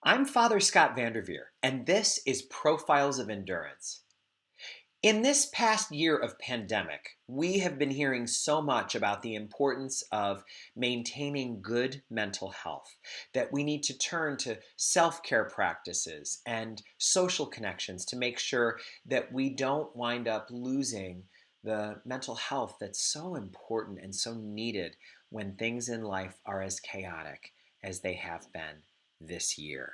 I'm Father Scott Vanderveer, and this is Profiles of Endurance. In this past year of pandemic, we have been hearing so much about the importance of maintaining good mental health, that we need to turn to self-care practices and social connections to make sure that we don't wind up losing the mental health that's so important and so needed when things in life are as chaotic as they have been this year.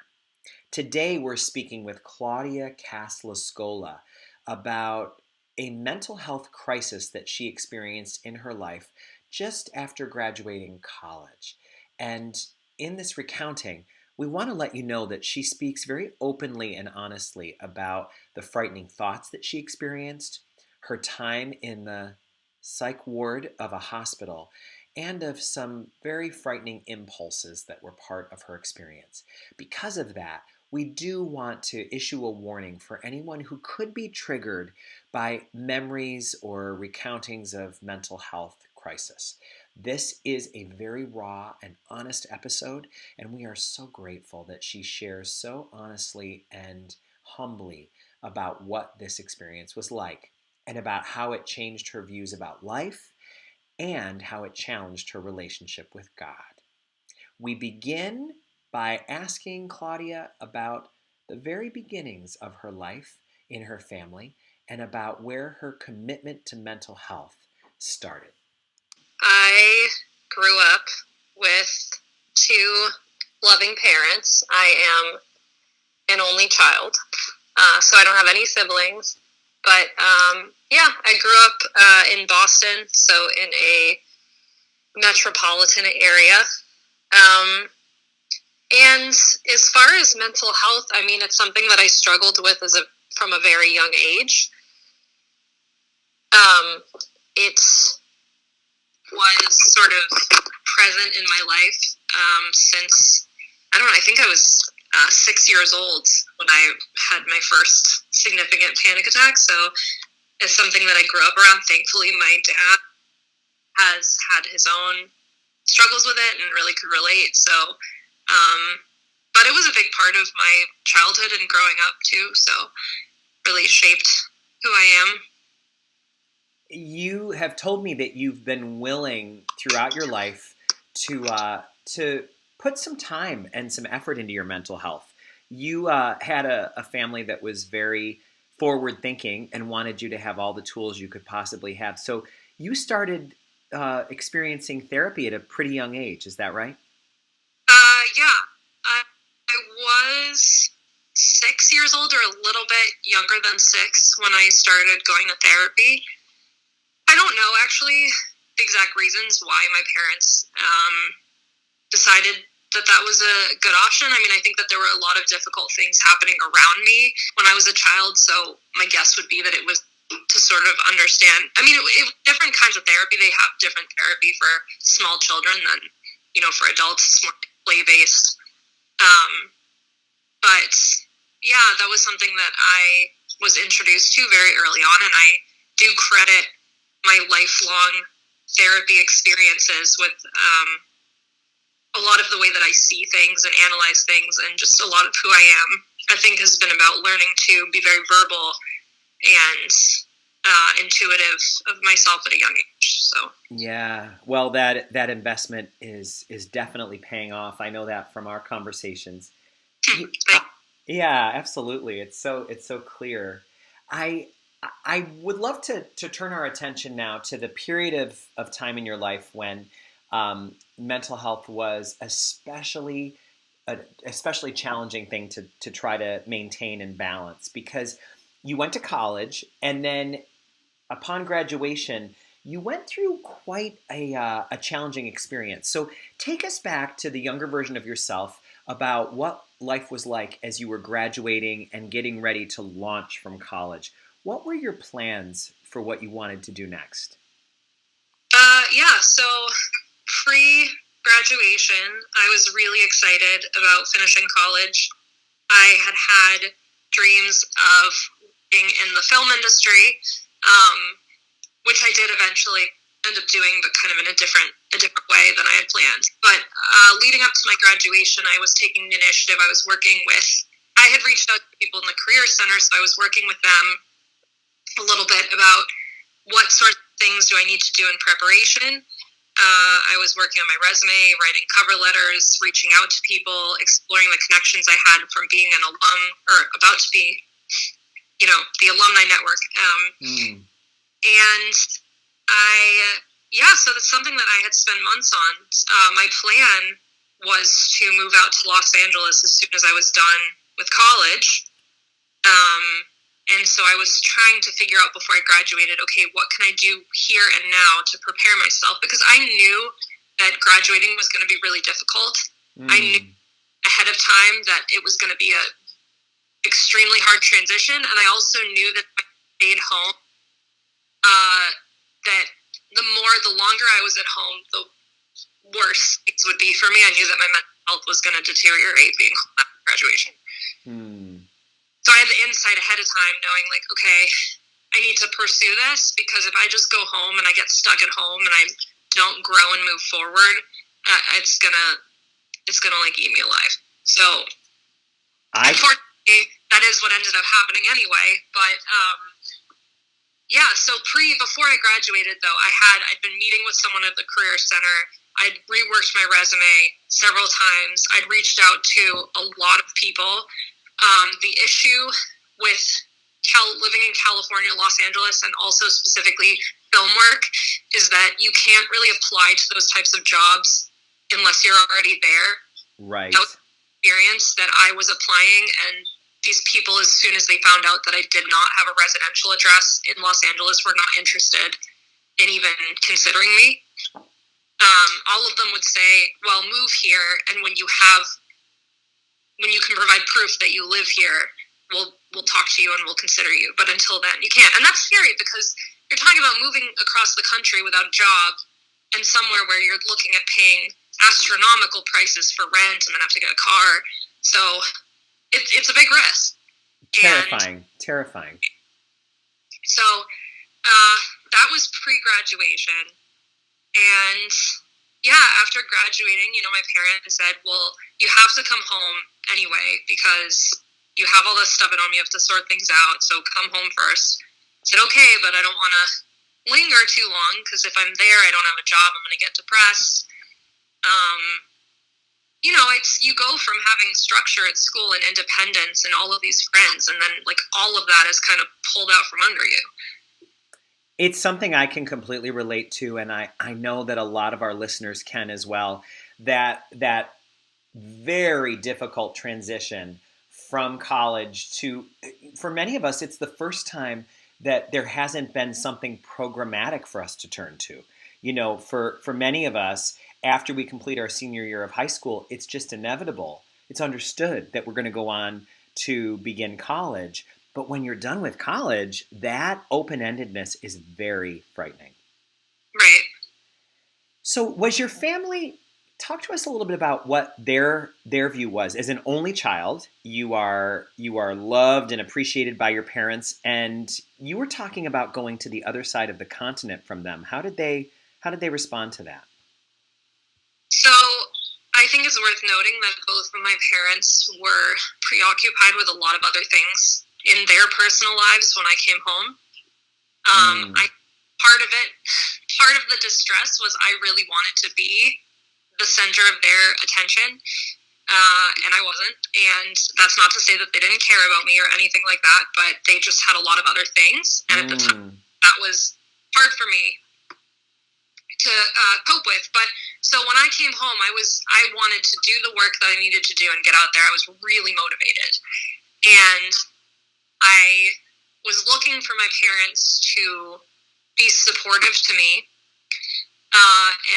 Today, we're speaking with Claudia Caslascola about a mental health crisis that she experienced in her life just after graduating college. And in this recounting, we want to let you know that she speaks very openly and honestly about the frightening thoughts that she experienced, her time in the psych ward of a hospital, and of some very frightening impulses that were part of her experience. Because of that, we do want to issue a warning for anyone who could be triggered by memories or recountings of mental health crisis. This is a very raw and honest episode, and we are so grateful that she shares so honestly and humbly about what this experience was like and about how it changed her views about life and how it challenged her relationship with God. We begin by asking Claudia about the very beginnings of her life in her family and about where her commitment to mental health started. I grew up with two loving parents. I am an only child, so I don't have any siblings. But I grew up in Boston, so in a metropolitan area. And as far as mental health, I mean, it's something that I struggled with from a very young age. It was sort of present in my life since, I don't know, I think I was 6 years old when I had my first significant panic attack. So it's something that I grew up around. Thankfully, my dad has had his own struggles with it and really could relate. So, but it was a big part of my childhood and growing up too. So really shaped who I am. You have told me that you've been willing throughout your life to put some time and some effort into your mental health. You had a family that was very forward thinking and wanted you to have all the tools you could possibly have. So you started experiencing therapy at a pretty young age. Is that right? Yeah. I was 6 years old, or a little bit younger than 6, when I started going to therapy. I don't know, actually, the exact reasons why my parents decided that was a good option. I mean, I think that there were a lot of difficult things happening around me when I was a child, so my guess would be that it was to sort of understand. I mean, different kinds of therapy. They have different therapy for small children than, for adults. It's more play-based. But, yeah, that was something that I was introduced to very early on, and I do credit my lifelong therapy experiences with a lot of the way that I see things and analyze things, and just a lot of who I am, I think, has been about learning to be very verbal and intuitive of myself at a young age. So yeah, well, that investment is definitely paying off. I know that from our conversations. Yeah, absolutely. It's so clear. I would love to turn our attention now to the period of time in your life when mental health was especially challenging thing to try to maintain and balance, because you went to college and then upon graduation you went through quite a challenging experience. So take us back to the younger version of yourself about what life was like as you were graduating and getting ready to launch from college. What were your plans for what you wanted to do next? So pre-graduation, I was really excited about finishing college. I had dreams of being in the film industry, which I did eventually end up doing, but kind of in a different way than I had planned. But leading up to my graduation, I was taking the initiative. I had reached out to people in the Career Center, so I was working with them a little bit about what sort of things do I need to do in preparation. I was working on my resume, writing cover letters, reaching out to people, exploring the connections I had from being an alum, or about to be, the alumni network. And so that's something that I had spent months on. My plan was to move out to Los Angeles as soon as I was done with college. And so I was trying to figure out before I graduated, okay, what can I do here and now to prepare myself? Because I knew that graduating was going to be really difficult. I knew ahead of time that it was going to be a extremely hard transition. And I also knew that if I stayed home, that the longer I was at home, the worse things would be for me. I knew that my mental health was going to deteriorate being home after graduation. So I had the insight ahead of time knowing like, okay, I need to pursue this, because if I just go home and I get stuck at home and I don't grow and move forward, it's gonna like eat me alive. So unfortunately, that is what ended up happening anyway. But so before I graduated though, I'd been meeting with someone at the Career Center. I'd reworked my resume several times. I'd reached out to a lot of people. The issue with living in California, Los Angeles, and also specifically film work is that you can't really apply to those types of jobs unless you're already there. Right. That was an experience that I was applying, and these people, as soon as they found out that I did not have a residential address in Los Angeles, were not interested in even considering me. All of them would say, well, move here, and when you can provide proof that you live here, we'll talk to you and we'll consider you. But until then, you can't. And that's scary, because you're talking about moving across the country without a job and somewhere where you're looking at paying astronomical prices for rent and then have to get a car. So it's a big risk. Terrifying. So that was pre-graduation. And after graduating, my parents said, well, you have to come home anyway, because you have all this stuff at home, you have to sort things out, so come home first. I said, okay, but I don't want to linger too long, because if I'm there, I don't have a job, I'm going to get depressed. You go from having structure at school and independence and all of these friends, and then like all of that is kind of pulled out from under you. It's something I can completely relate to, and I know that a lot of our listeners can as well, that very difficult transition from college to, for many of us, it's the first time that there hasn't been something programmatic for us to turn to. For many of us, after we complete our senior year of high school, it's just inevitable. It's understood that we're going to go on to begin college. But when you're done with college, that open-endedness is very frightening. Right. So was your family, talk to us a little bit about what their view was. As an only child, you are loved and appreciated by your parents, and you were talking about going to the other side of the continent from them. How did they respond to that? So I think it's worth noting that both of my parents were preoccupied with a lot of other things in their personal lives when I came home. Part of the distress was I really wanted to be the center of their attention, and I wasn't. And that's not to say that they didn't care about me or anything like that, but they just had a lot of other things. And at the time, that was hard for me to cope with. But so when I came home, I wanted to do the work that I needed to do and get out there. I was really motivated. And I was looking for my parents to be supportive to me,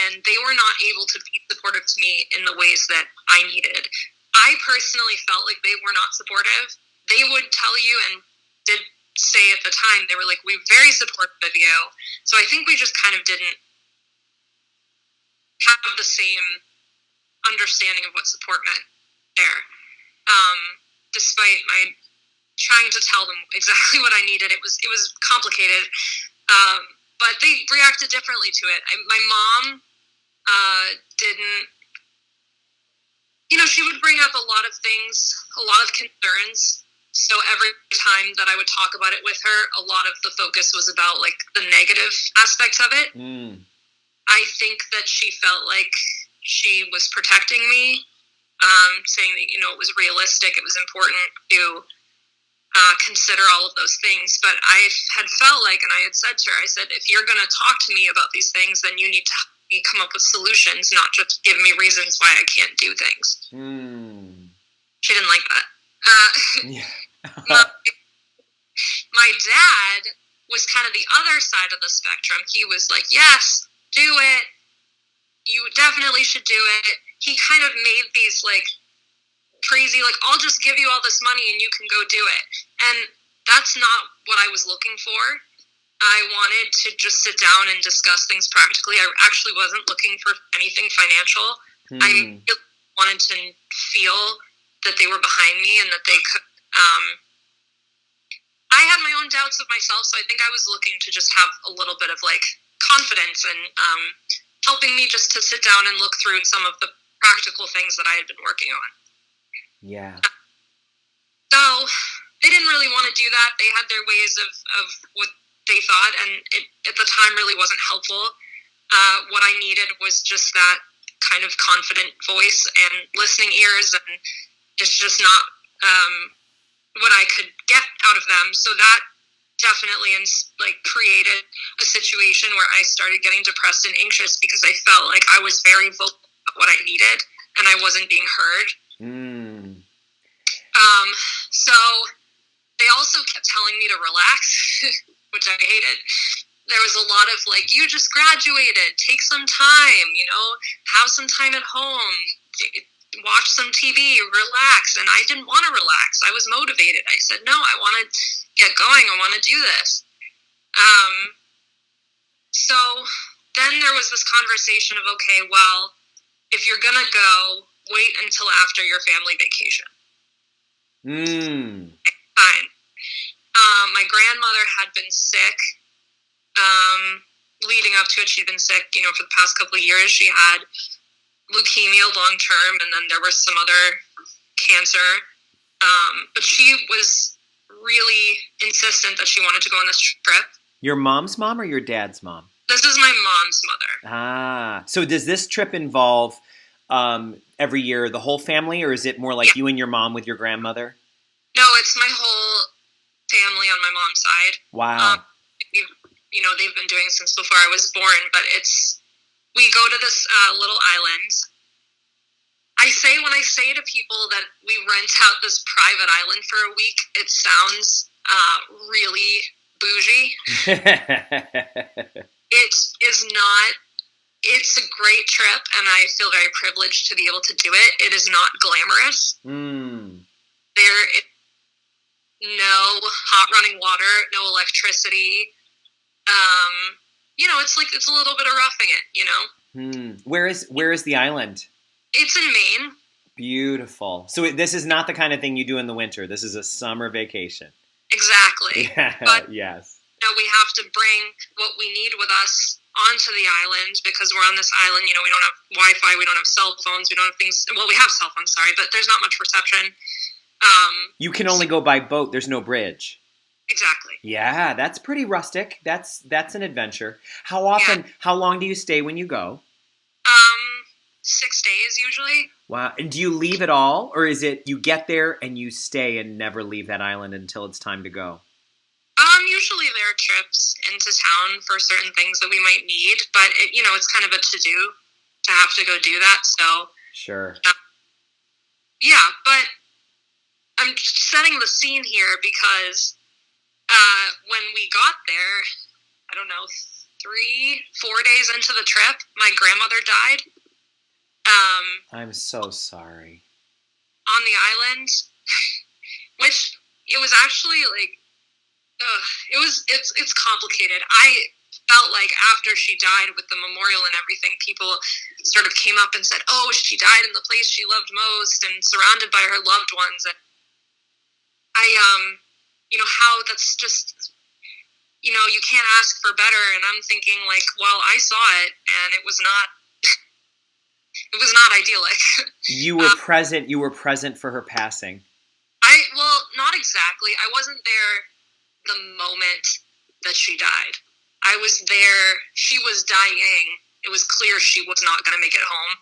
and they were not able to be supportive to me in the ways that I needed. I personally felt like they were not supportive. They would tell you, and did say at the time, they were like, we're very supportive of you. So I think we just kind of didn't have the same understanding of what support meant there. Despite my trying to tell them exactly what I needed, it was complicated. but they reacted differently to it. My mom didn't, she would bring up a lot of things, a lot of concerns. So every time that I would talk about it with her, a lot of the focus was about like the negative aspects of it. I think that she felt like she was protecting me, saying that, it was realistic, it was important to consider all of those things. But I had felt like, and I had said to her, I said, if you're going to talk to me about these things, then you need to help me come up with solutions, not just give me reasons why I can't do things. She didn't like that. My dad was kind of the other side of the spectrum. He was like, yes, do it. You definitely should do it. He kind of made these like crazy, like, I'll just give you all this money and you can go do it. And that's not what I was looking for. I wanted to just sit down and discuss things practically. I actually wasn't looking for anything financial. I wanted to feel that they were behind me and that they could. I had my own doubts of myself, so I think I was looking to just have a little bit of like confidence and helping me just to sit down and look through some of the practical things that I had been working on. Yeah. So they didn't really want to do that. They had their ways of what they thought, and it at the time really wasn't helpful. What I needed was just that kind of confident voice and listening ears, and it's just not what I could get out of them. So that definitely created a situation where I started getting depressed and anxious because I felt like I was very vocal about what I needed and I wasn't being heard. So they also kept telling me to relax, which I hated. There was a lot of like, you just graduated, take some time, have some time at home, watch some TV, relax. And I didn't want to relax. I was motivated. I said, no, I want to get going. I want to do this. So then there was this conversation of, okay, well, if you're going to go, wait until after your family vacation. Fine. My grandmother had been sick. Leading up to it, she'd been sick, for the past couple of years. She had leukemia long term, and then there was some other cancer. But she was really insistent that she wanted to go on this trip. Your mom's mom or your dad's mom? This is my mom's mother. Ah, so does this trip involve every year the whole family, or is it more like you and your mom with your grandmother? No, it's my whole family on my mom's side. Wow. They've been doing since before I was born, but we go to this little island. When I say to people that we rent out this private island for a week, it sounds really bougie. It is not. It's a great trip, and I feel very privileged to be able to do it. It is not glamorous. There is no hot running water, no electricity. It's a little bit of roughing it, Where is the island? It's in Maine. Beautiful. So this is not the kind of thing you do in the winter. This is a summer vacation. Exactly. But, yes. We have to bring what we need with us onto the island because we're on this island. We don't have Wi-Fi. We don't have cell phones. We don't have things. Well, we have cell phones, sorry, but there's not much reception. You can only go by boat. There's no bridge. Exactly. Yeah, that's pretty rustic. That's an adventure. How often? Yeah. How long do you stay when you go? 6 days usually. Wow. And do you leave at all, or is it you get there and you stay and never leave that island until it's time to go? Usually there are trips into town for certain things that we might need, but it's kind of a to-do to have to go do that. So sure. Yeah, but I'm just setting the scene here because when we got there, I don't know, 3-4 days into the trip, my grandmother died. I'm so sorry. On the island, which it was actually like, it's complicated. I felt like after she died with the memorial and everything, people sort of came up and said, oh, she died in the place she loved most and surrounded by her loved ones. And how that's just, you can't ask for better. And I'm thinking like, well, I saw it and it was not idyllic. You were present. You were present for her passing. Well, not exactly. I wasn't there the moment that she died. I was there. She was dying. It was clear she was not going to make it home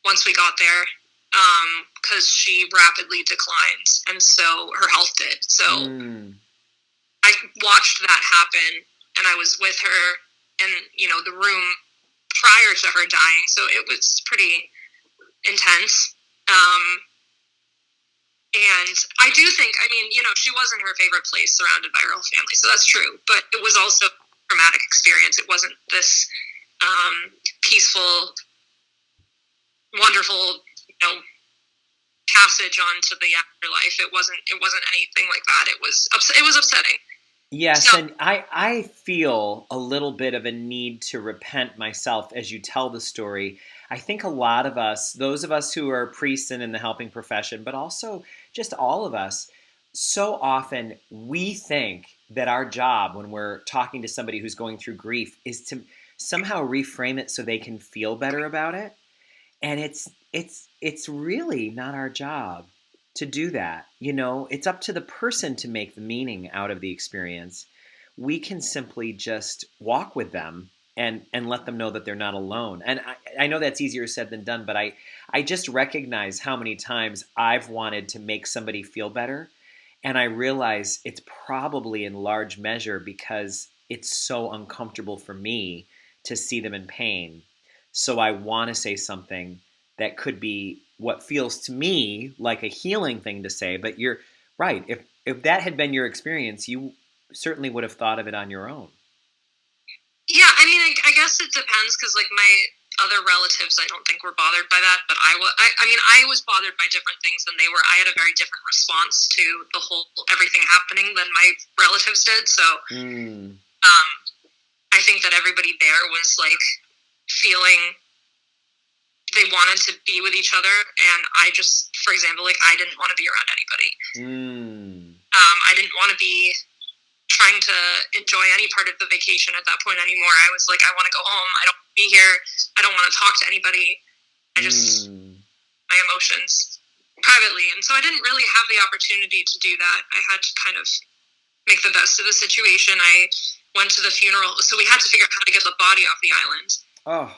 once we got there, because she rapidly declined, and so her health did. So I watched that happen, and I was with her in the room prior to her dying. So it was pretty intense. And I do think, she wasn't her favorite place surrounded by her whole family, so that's true. But it was also a traumatic experience. It wasn't this peaceful, wonderful, passage on to the afterlife. It wasn't anything like that. It was upsetting. Yes, so, and I feel a little bit of a need to repent myself as you tell the story. I think a lot of us, those of us who are priests and in the helping profession, but also just all of us, so often we think that our job when we're talking to somebody who's going through grief is to somehow reframe it so they can feel better about it. And it's really not our job to do that. It's up to the person to make the meaning out of the experience. We can simply just walk with them and let them know that they're not alone. And I know that's easier said than done, but I just recognize how many times I've wanted to make somebody feel better. And I realize it's probably in large measure because it's so uncomfortable for me to see them in pain. So I want to say something that could be what feels to me like a healing thing to say. But you're right. If that had been your experience, you certainly would have thought of it on your own. Yeah, I guess it depends, because like my other relatives, I don't think were bothered by that, but I was bothered by different things than they were. I had a very different response to the whole everything happening than my relatives did. So, I think that everybody there was like feeling they wanted to be with each other, and I just, for example, like I didn't want to be around anybody. I didn't want to be trying to enjoy any part of the vacation at that point anymore. I was like, I want to go home. I don't want to be here. I don't want to talk to anybody. I just, my emotions privately. And so I didn't really have the opportunity to do that. I had to kind of make the best of the situation. I went to the funeral. So we had to figure out how to get the body off the island. Oh.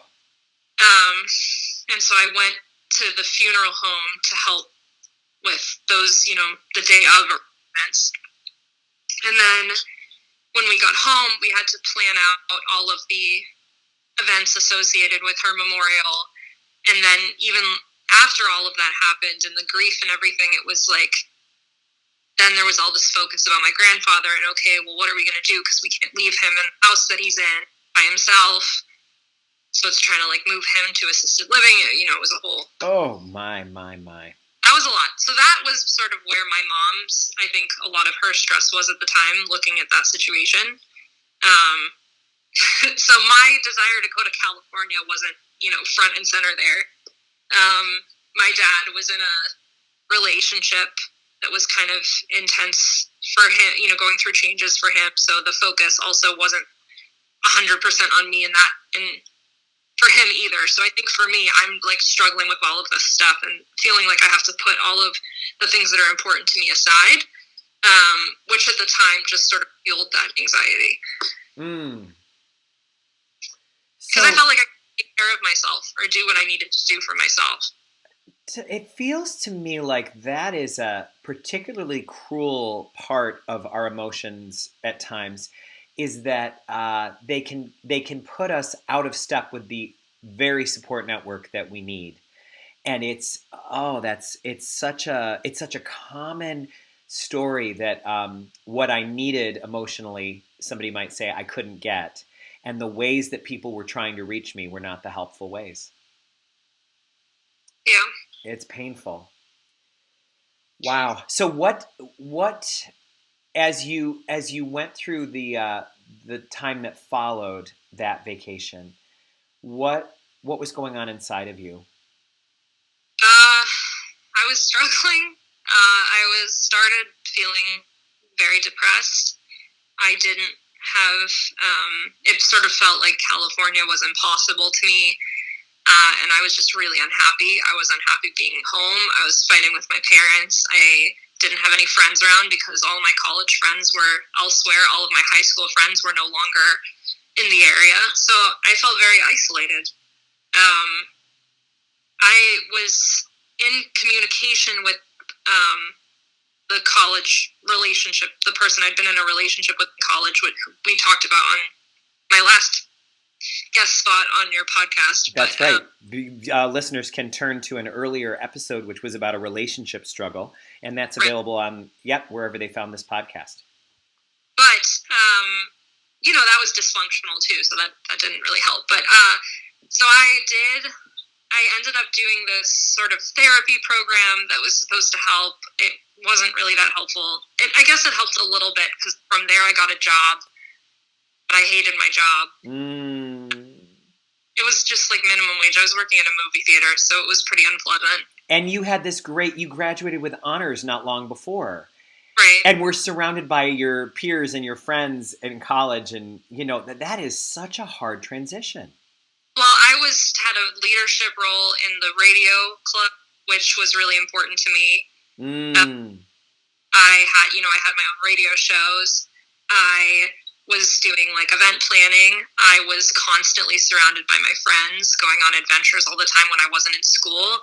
And so I went to the funeral home to help with those, the day of events. And then when we got home, we had to plan out all of the events associated with her memorial. And then even after all of that happened and the grief and everything, it was like, then there was all this focus about my grandfather and, okay, well, what are we going to do? Because we can't leave him in the house that he's in by himself. So it's trying to like move him to assisted living. It was a whole... Oh, my. That was a lot. So that was sort of where my mom's, I think a lot of her stress was at the time, looking at that situation. So my desire to go to California wasn't, front and center there. My dad was in a relationship that was kind of intense for him, going through changes for him. So the focus also wasn't 100% on me and for him either. So I think for me, I'm like struggling with all of this stuff and feeling like I have to put all of the things that are important to me aside, which at the time just sort of fueled that anxiety. Because I felt like I could take care of myself or do what I needed to do for myself. It feels to me like that is a particularly cruel part of our emotions at times, is that they can put us out of step with the very support network that we need, and it's such a common story that what I needed emotionally, somebody might say I couldn't get, and the ways that people were trying to reach me were not the helpful ways. Yeah, it's painful. Wow. So what? As you went through the time that followed that vacation, what was going on inside of you? I was struggling. I started feeling very depressed. I didn't have, it sort of felt like California was impossible to me. And I was just really unhappy. I was unhappy being home. I was fighting with my parents. I didn't have any friends around because all my college friends were elsewhere. All of my high school friends were no longer in the area. So I felt very isolated. I was in communication with the college relationship, the person I'd been in a relationship with in college, which we talked about on my last guest spot on your podcast. That's right. Listeners can turn to an earlier episode, which was about a relationship struggle, and that's available on, wherever they found this podcast. But, that was dysfunctional too, so that didn't really help. But, so I ended up doing this sort of therapy program that was supposed to help. It wasn't really that helpful. I guess it helped a little bit because from there I got a job, but I hated my job. It was just like minimum wage. I was working in a movie theater, so it was pretty unpleasant. And you had this you graduated with honors not long before. Right. And we're surrounded by your peers and your friends in college, and, that is such a hard transition. Well, I had a leadership role in the radio club, which was really important to me. I had my own radio shows. I was doing event planning. I was constantly surrounded by my friends, going on adventures all the time when I wasn't in school.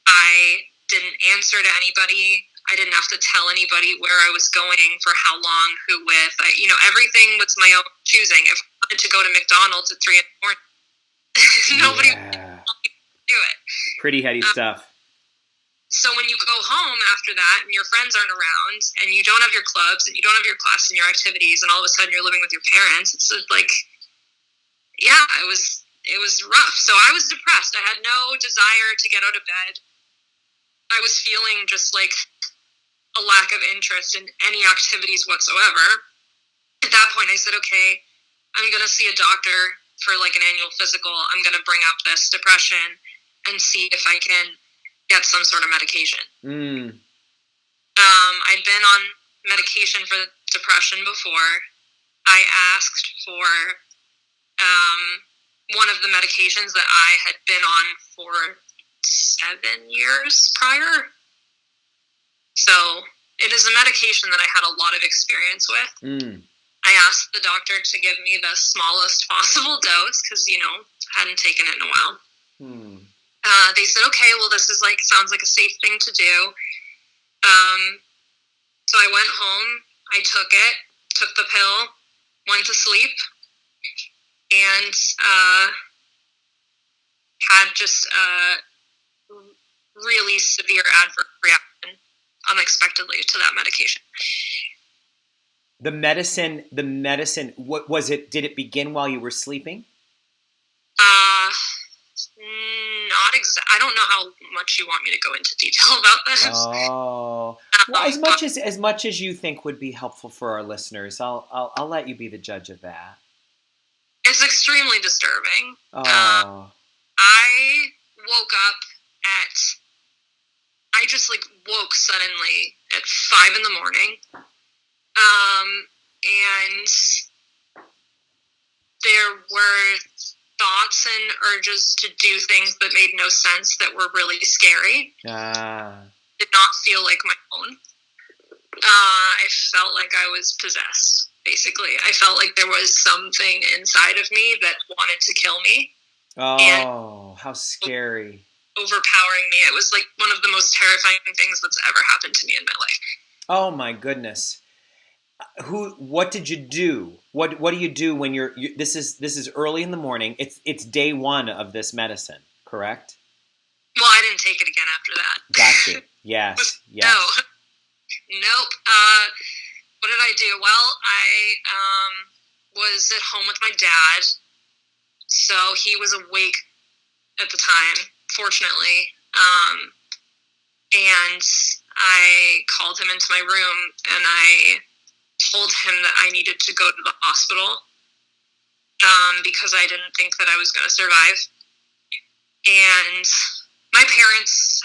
I didn't answer to anybody. I didn't have to tell anybody where I was going, for how long, who with. Everything was my own choosing. If I wanted to go to McDonald's at 3 in the morning, nobody would tell me to do it. Pretty heady stuff. So when you go home after that and your friends aren't around and you don't have your clubs and you don't have your class and your activities and all of a sudden you're living with your parents, it's it was rough. So I was depressed. I had no desire to get out of bed. I was feeling just a lack of interest in any activities whatsoever. At that point I said, okay, I'm going to see a doctor for an annual physical. I'm going to bring up this depression and see if I can get some sort of medication. I'd been on medication for depression before. I asked for one of the medications that I had been on for 7 years prior. So it is a medication that I had a lot of experience with. I asked the doctor to give me the smallest possible dose because, I hadn't taken it in a while. They said, okay, well, this is sounds like a safe thing to do. So I went home, I took the pill, went to sleep, and had just a really severe adverse reaction unexpectedly to that medication. The medicine, what was it? Did it begin while you were sleeping? Not exactly. I don't know how much you want me to go into detail about this. Oh, well, as much as you think would be helpful for our listeners, I'll let you be the judge of that. It's extremely disturbing. Oh. I woke up I just woke suddenly at 5 in the morning. And there were thoughts and urges to do things that made no sense, that were really scary. Did not feel like my own. I felt like I was possessed, basically. I felt like there was something inside of me that wanted to kill me. Oh, how scary. Overpowering me. It was one of the most terrifying things that's ever happened to me in my life. Oh my goodness. What did you do? What do you do when this is early in the morning? It's day 1 of this medicine, correct? Well, I didn't take it again after that. Gotcha. Yes. Yes. No. Nope. What did I do? Well, I was at home with my dad, so he was awake at the time, fortunately. And I called him into my room and I told him that I needed to go to the hospital because I didn't think that I was going to survive. And my parents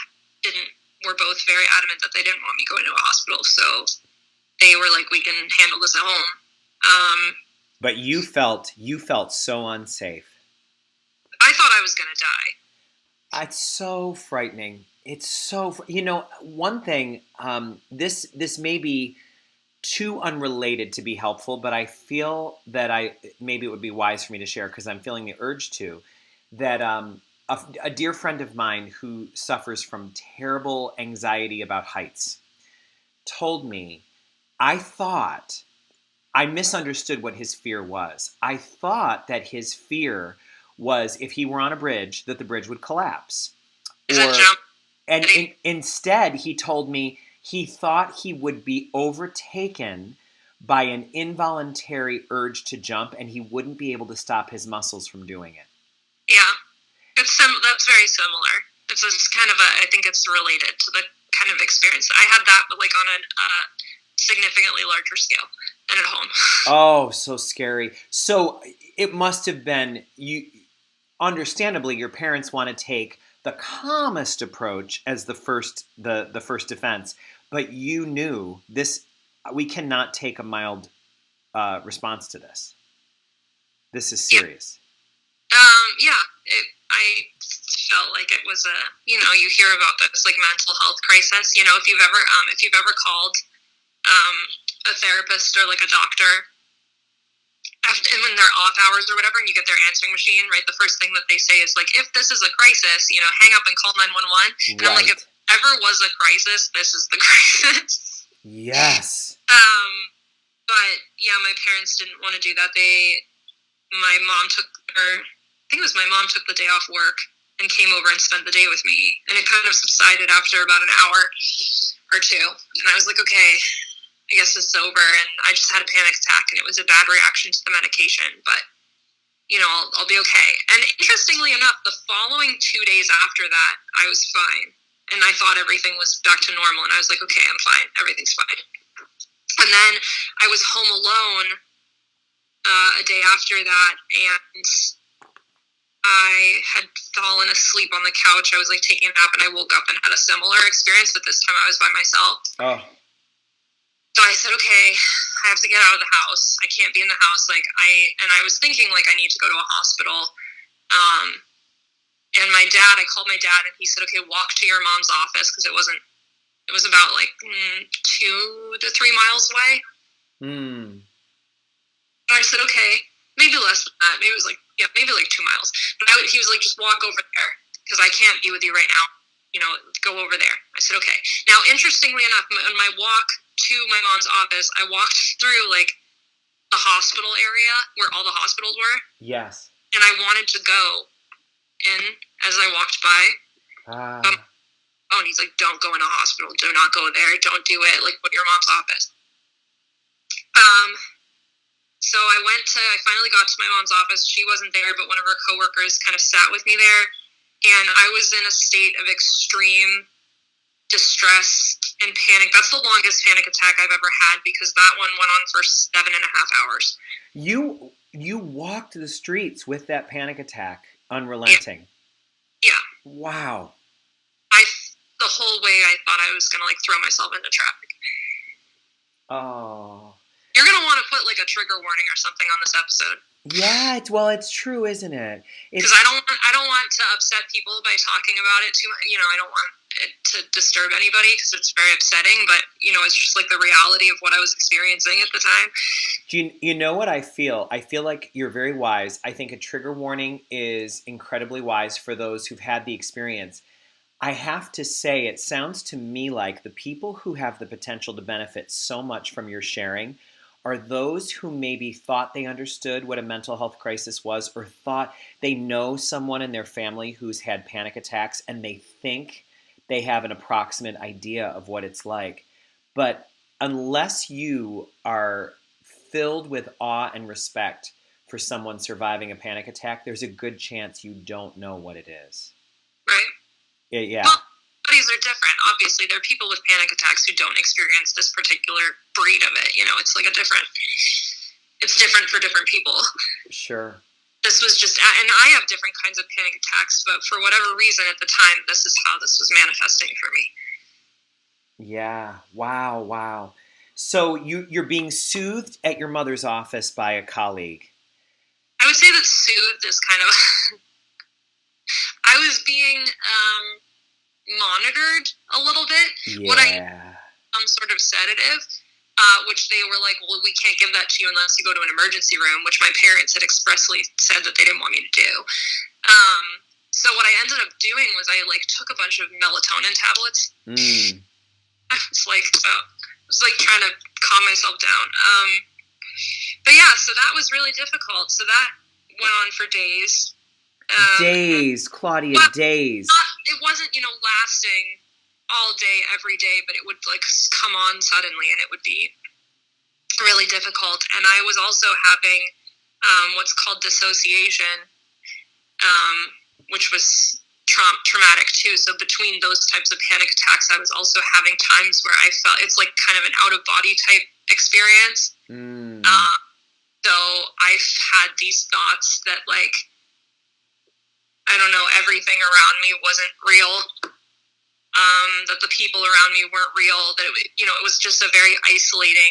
were both very adamant that they didn't want me going to a hospital, so they were like, we can handle this at home. But you felt so unsafe. I thought I was going to die. It's so frightening. It's so one thing. This may be too unrelated to be helpful, but I feel that maybe it would be wise for me to share because I'm feeling the urge to. That a dear friend of mine who suffers from terrible anxiety about heights told me, I misunderstood what his fear was. I thought that his fear was if he were on a bridge, that the bridge would collapse. Instead, he told me he thought he would be overtaken by an involuntary urge to jump, and he wouldn't be able to stop his muscles from doing it. Yeah, that's very similar. It's just kind of I think it's related to the kind of experience. I had that, but like on a significantly larger scale and at home. Oh, so scary. So it must have been, understandably, your parents want to take the calmest approach as the first defense, but you knew this. We cannot take a mild response to this. This is serious. Yeah. I felt like it was you hear about this like mental health crisis. If you've ever called a therapist or like a doctor and when they're off hours or whatever, and you get their answering machine, right? The first thing that they say is like, if this is a crisis, hang up and call 911. And I'm like, if ever was a crisis, this is the crisis. Yes. But yeah, my parents didn't want to do that. My mom took the day off work and came over and spent the day with me. And it kind of subsided after about an hour or two. And I was like, okay, I guess this is over. And I just had a panic attack, and it was a bad reaction to the medication. But, I'll be okay. And interestingly enough, the following 2 days after that, I was fine. And I thought everything was back to normal. And I was like, okay, I'm fine. Everything's fine. And then I was home alone a day after that, and I had fallen asleep on the couch. I was like taking a nap, and I woke up and had a similar experience, but this time I was by myself. Oh. So I said, okay, I have to get out of the house. I can't be in the house. I was thinking like I need to go to a hospital. And I called my dad, and he said, okay, walk to your mom's office, because it was about like 2 to 3 miles away. And I said, okay, maybe less than that. Maybe it was maybe like 2 miles. But he was like, just walk over there, because I can't be with you right now. Go over there. I said, okay. Now, interestingly enough, on my walk to my mom's office, I walked through like the hospital area where all the hospitals were. Yes. And I wanted to go in as I walked by. And he's like, don't go in a hospital. Do not go there. Don't do it. Like, go to your mom's office. So I finally got to my mom's office. She wasn't there, but one of her coworkers kind of sat with me there. And I was in a state of extreme distress and panic. That's the longest panic attack I've ever had, because that one went on for 7.5 hours. You walked the streets with that panic attack, unrelenting. Yeah. Wow. The whole way I thought I was going to like throw myself into traffic. Oh. You're going to want to put like a trigger warning or something on this episode. Yeah, it's true, isn't it? Because I don't want to upset people by talking about it too much. I don't want it to disturb anybody, because it's very upsetting. But it's just like the reality of what I was experiencing at the time. Do you know what I feel? I feel like you're very wise. I think a trigger warning is incredibly wise for those who've had the experience. I have to say, it sounds to me like the people who have the potential to benefit so much from your sharing are those who maybe thought they understood what a mental health crisis was, or thought they know someone in their family who's had panic attacks, and they think they have an approximate idea of what it's like. But unless you are filled with awe and respect for someone surviving a panic attack, there's a good chance you don't know what it is. Right. Yeah. Well, bodies are different. Obviously, there are people with panic attacks who don't experience this particular breed of it. It's like it's different for different people. Sure. This was just, and I have different kinds of panic attacks, but for whatever reason at the time, this is how this was manifesting for me. Yeah. Wow. So you're being soothed at your mother's office by a colleague. I would say that soothed is kind of. I was being monitored a little bit. Yeah. What some sort of sedative, which they were like, well, we can't give that to you unless you go to an emergency room, which my parents had expressly said that they didn't want me to do. So what I ended up doing was I took a bunch of melatonin tablets. I was like trying to calm myself down. But yeah, so that was really difficult. So that went on for days. Days, Claudia, days. It wasn't, lasting all day, every day, but it would come on suddenly, and it would be really difficult. And I was also having what's called dissociation, which was traumatic too. So between those types of panic attacks, I was also having times where I felt it's like kind of an out of body type experience. So I've had these thoughts that I don't know, everything around me wasn't real, that the people around me weren't real, that it was just a very isolating.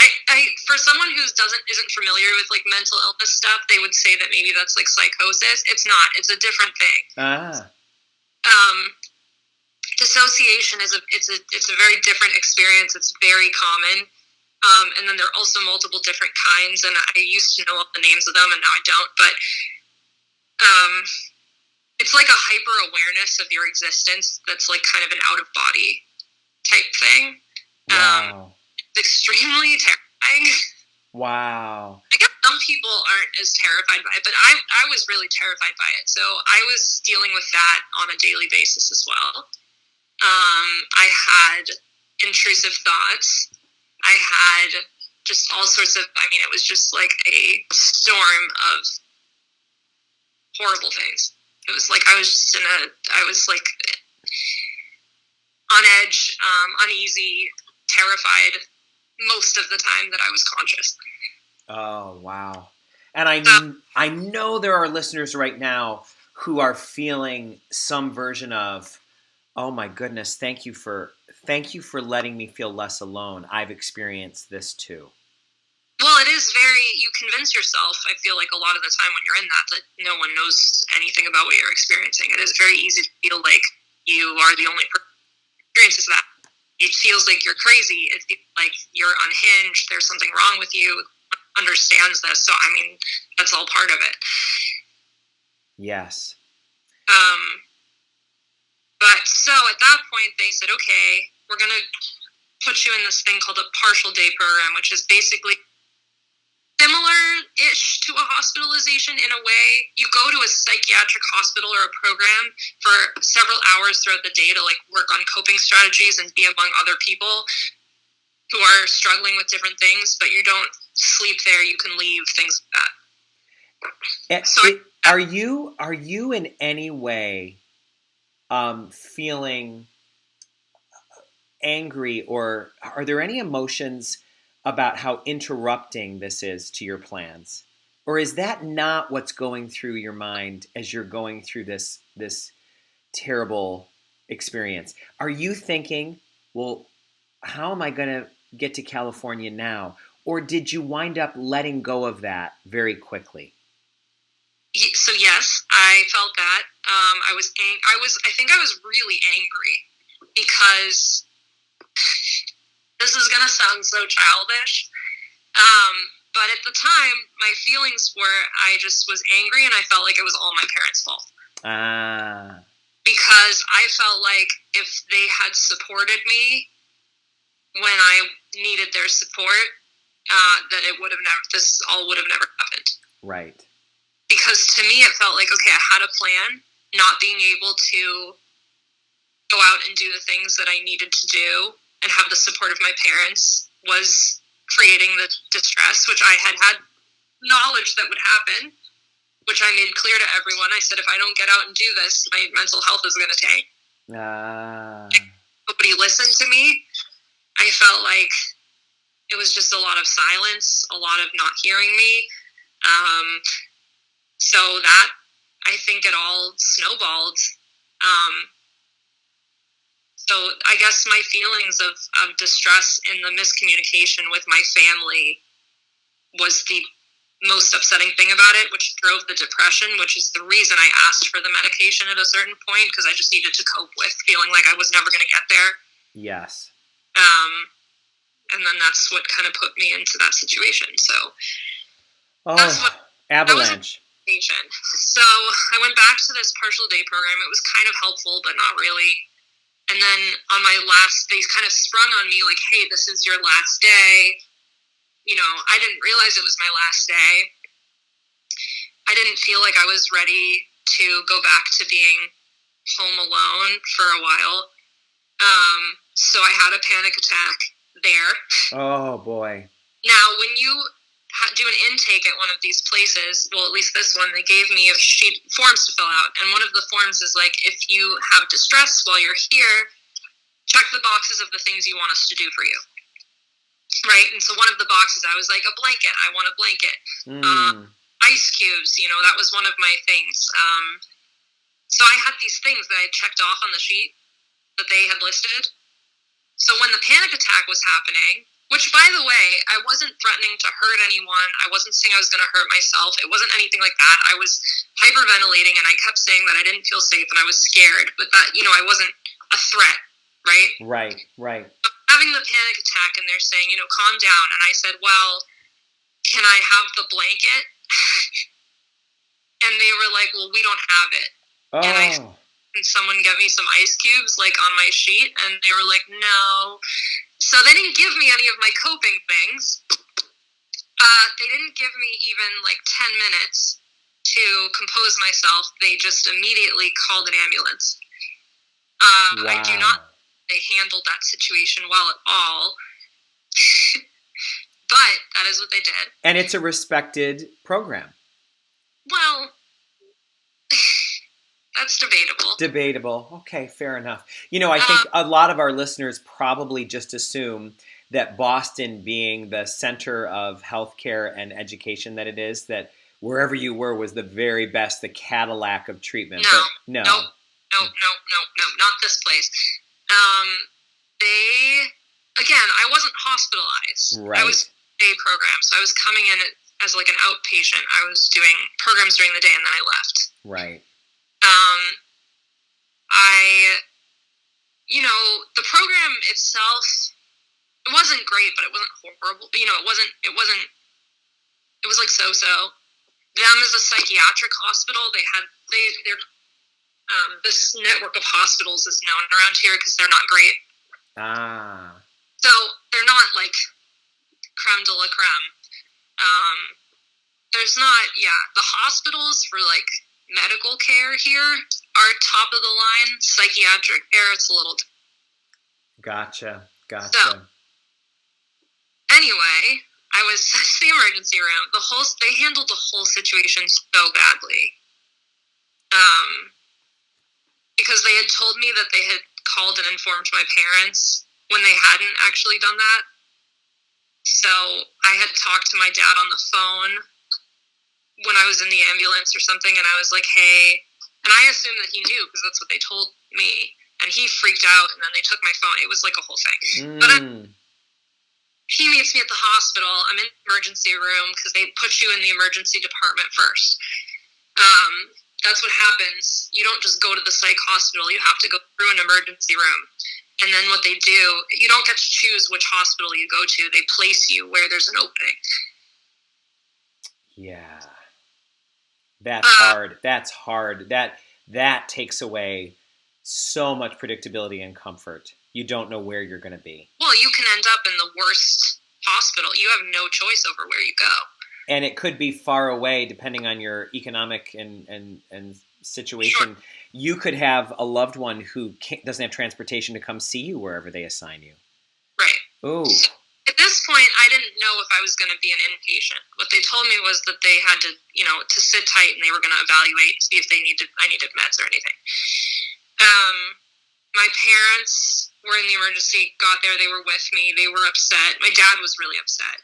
I for someone who isn't familiar with mental illness stuff, they would say that maybe that's psychosis. It's not. It's a different thing. Dissociation is it's a very different experience. It's very common. And then there are also multiple different kinds, and I used to know all the names of them, and now I don't. But it's like a hyper-awareness of your existence that's kind of an out-of-body type thing. Wow. It's extremely terrifying. Wow. I guess some people aren't as terrified by it, but I was really terrified by it. So I was dealing with that on a daily basis as well. I had intrusive thoughts. I had just all sorts of, it was just like a storm of horrible things. It was like I was on edge, uneasy, terrified most of the time that I was conscious. Oh, wow. And I know there are listeners right now who are feeling some version of, oh my goodness, thank you for letting me feel less alone. I've experienced this too. Well, it is you convince yourself, I feel like a lot of the time when you're in that no one knows anything about what you're experiencing. It is very easy to feel like you are the only person who experiences that. It feels like you're crazy. It feels like you're unhinged. There's something wrong with you. Understands this. So, that's all part of it. Yes. But so at that point, they said, okay, we're going to put you in this thing called a partial day program, which is basically similar-ish to a hospitalization in a way. You go to a psychiatric hospital or a program for several hours throughout the day to work on coping strategies and be among other people who are struggling with different things, but you don't sleep there. You can leave, things like that. Are you in any way feeling angry, or are there any emotions about how interrupting this is to your plans? Or is that not what's going through your mind as you're going through this terrible experience? Are you thinking, well, how am I going to get to California now? Or did you wind up letting go of that very quickly? So yes, I felt that. I think I was really angry because this is going to sound so childish. But at the time, my feelings were I just was angry, and I felt like it was all my parents' fault. Because I felt like if they had supported me when I needed their support, that this all would have never happened. Right. Because to me, it felt like, okay, I had a plan. Not being able to go out and do the things that I needed to do and have the support of my parents was creating the distress, which I had knowledge that would happen, which I made clear to everyone. I said, if I don't get out and do this, my mental health is going to tank. Nobody listened to me. I felt like it was just a lot of silence, a lot of not hearing me. So that, I think it all snowballed. So So I guess my feelings of distress and the miscommunication with my family was the most upsetting thing about it, which drove the depression, which is the reason I asked for the medication at a certain point, because I just needed to cope with feeling like I was never going to get there. Yes. And then that's what kind of put me into that situation. So that's what avalanche. So I went back to this partial day program. It was kind of helpful, but not really. And then on my last, they kind of sprung on me like, hey, this is your last day. You know, I didn't realize it was my last day. I didn't feel like I was ready to go back to being home alone for a while. So I had a panic attack there. Oh, boy. Now, when you do an intake at one of these places, well, at least this one, they gave me a sheet forms to fill out. And one of the forms is like, if you have distress while you're here, check the boxes of the things you want us to do for you. Right? And so one of the boxes, I was like, a blanket. I want a blanket. Ice cubes, you know, that was one of my things. So I had these things that I checked off on the sheet that they had listed. So when the panic attack was happening, which, by the way, I wasn't threatening to hurt anyone. I wasn't saying I was going to hurt myself. It wasn't anything like that. I was hyperventilating, and I kept saying that I didn't feel safe and I was scared, but that, you know, I wasn't a threat, right? Right. Having the panic attack, and they're saying, you know, calm down. And I said, well, can I have the blanket? And they were like, well, we don't have it. Oh. And someone get me some ice cubes, like, on my sheet, and they were like, no. So they didn't give me any of my coping things. They didn't give me even, like, 10 minutes to compose myself. They just immediately called an ambulance. Wow. I do not think they handled that situation well at all. But that is what they did. And it's a respected program. Well, that's debatable. Debatable. Okay, fair enough. You know, I think a lot of our listeners probably just assume that Boston, being the center of healthcare and education that it is, that wherever you were was the very best, the Cadillac of treatment. No, not this place. Again, I wasn't hospitalized. Right. I was day program, so I was coming in as like an outpatient. I was doing programs during the day, and then I left. Right. You know, the program itself, it wasn't great, but it wasn't horrible. You know, it was like so-so. Them as a psychiatric hospital, this network of hospitals is known around here because they're not great. So they're not like creme de la creme. The hospitals for like medical care here are top of the line. Psychiatric care, it's a little Gotcha. So anyway, I was at the emergency room. They handled the whole situation so badly. Because they had told me that they had called and informed my parents when they hadn't actually done that. So I had talked to my dad on the phone when I was in the ambulance or something, and I was like, hey, and I assumed that he knew because that's what they told me, and he freaked out, and then they took my phone. It was like a whole thing. But he meets me at the hospital. I'm in the emergency room because they put you in the emergency department first. That's what happens. You don't just go to the psych hospital. You have to go through an emergency room. And then what they do, you don't get to choose which hospital you go to. They place you where there's an opening. Yeah. That's hard. That's hard. That takes away so much predictability and comfort. You don't know where you're going to be. Well, you can end up in the worst hospital. You have no choice over where you go. And it could be far away depending on your economic and situation. Sure. You could have a loved one who doesn't have transportation to come see you wherever they assign you. Right. Ooh. So at this point, I didn't know if I was going to be an inpatient. What they told me was that they had to, to sit tight, and they were going to evaluate and see if I needed meds or anything. My parents were in the emergency, got there, they were with me, they were upset. My dad was really upset.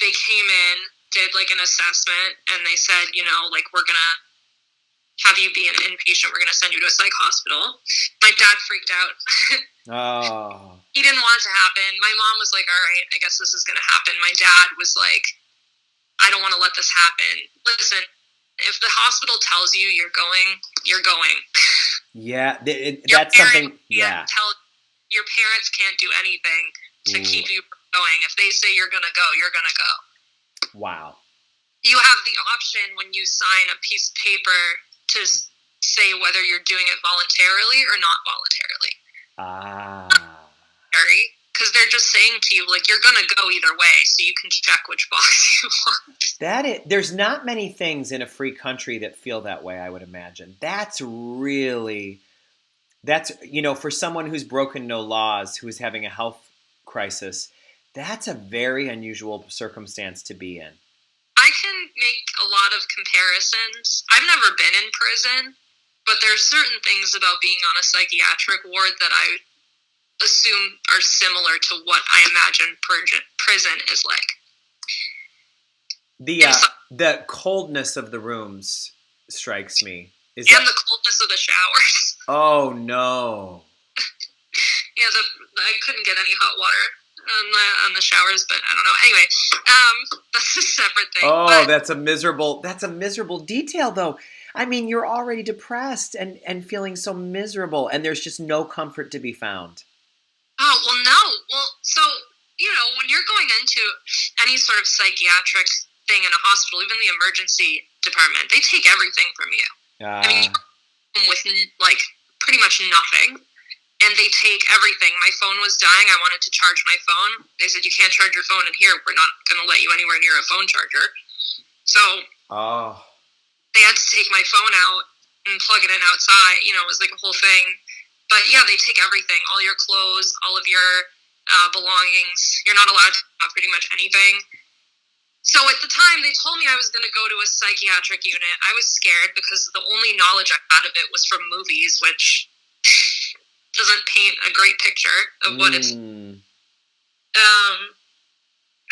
They came in, did like an assessment, and they said, we're going to have you be an inpatient. We're going to send you to a psych hospital. My dad freaked out. Oh. He didn't want it to happen. My mom was like, all right, I guess this is going to happen. My dad was like, I don't want to let this happen. Listen, if the hospital tells you you're going, you're going. Yeah, that's something. Yeah. Your parents can't do anything to keep you going. If they say you're going to go, you're going to go. Wow. You have the option when you sign a piece of paper to say whether you're doing it voluntarily or not voluntarily. Because they're just saying to you, like, you're going to go either way, so you can check which box you want. There's not many things in a free country that feel that way, I would imagine. That's, for someone who's broken no laws, who's having a health crisis, that's a very unusual circumstance to be in. I can make a lot of comparisons. I've never been in prison, but there are certain things about being on a psychiatric ward that I assume are similar to what I imagine prison is like. The coldness of the rooms strikes me. The coldness of the showers. Oh, no. Yeah, I couldn't get any hot water on the showers, but I don't know. Anyway, that's a separate thing. Oh, that's a miserable detail, though. I mean, you're already depressed and feeling so miserable, and there's just no comfort to be found. Oh, well, no. Well, so, when you're going into any sort of psychiatric thing in a hospital, even the emergency department, they take everything from you. I mean, you're with, like, pretty much nothing. And they take everything. My phone was dying. I wanted to charge my phone. They said, you can't charge your phone in here. We're not going to let you anywhere near a phone charger. So they had to take my phone out and plug it in outside. It was like a whole thing. But yeah, they take everything, all your clothes, all of your belongings. You're not allowed to have pretty much anything. So at the time, they told me I was going to go to a psychiatric unit. I was scared because the only knowledge I had of it was from movies, which doesn't paint a great picture of what it's.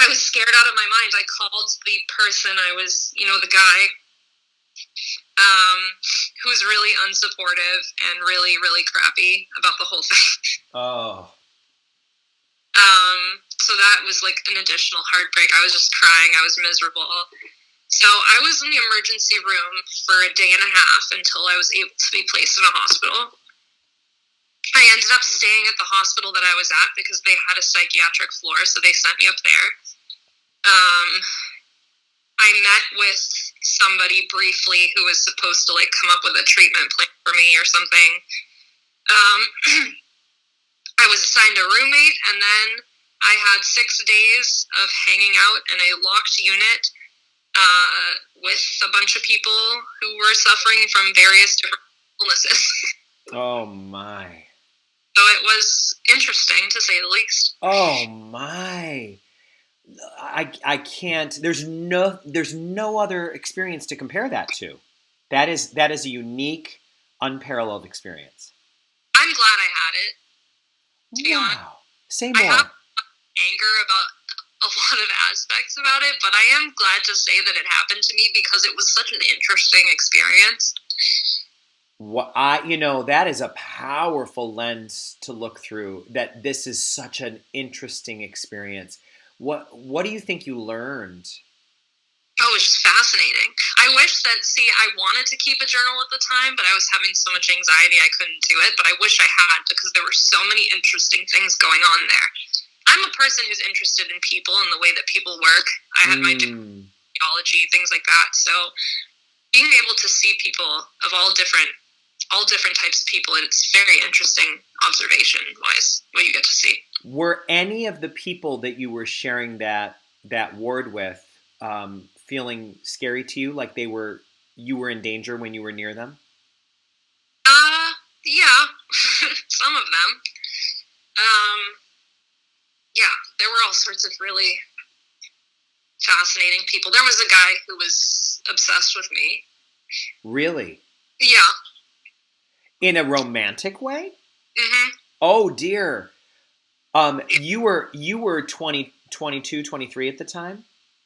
I was scared out of my mind. I called the person the guy, who was really unsupportive and really, really crappy about the whole thing. Oh. So that was like an additional heartbreak. I was just crying. I was miserable. So I was in the emergency room for a day and a half until I was able to be placed in a hospital. I ended up staying at the hospital that I was at because they had a psychiatric floor, so they sent me up there. I met with somebody briefly who was supposed to come up with a treatment plan for me or something. I was assigned a roommate, and then I had 6 days of hanging out in a locked unit with a bunch of people who were suffering from various different illnesses. Oh, my. So it was interesting, to say the least. Oh, my. I can't. There's no other experience to compare that to. That is a unique, unparalleled experience. I'm glad I had it. To be honest. Say more. I have anger about a lot of aspects about it, but I am glad to say that it happened to me because it was such an interesting experience. That is a powerful lens to look through, that this is such an interesting experience. What do you think you learned? Oh, it was just fascinating. I wish that, I wanted to keep a journal at the time, but I was having so much anxiety I couldn't do it, but I wish I had, because there were so many interesting things going on there. I'm a person who's interested in people and the way that people work. I had my theology, things like that. So being able to see people of all different types of people, it's very interesting observation-wise, what you get to see. Were any of the people that you were sharing that ward with feeling scary to you, like you were in danger when you were near them? Yeah, some of them. Yeah, there were all sorts of really fascinating people. There was a guy who was obsessed with me. Really? Yeah. In a romantic way? Mm-hmm. Oh, dear. You were 22, 23 at the time?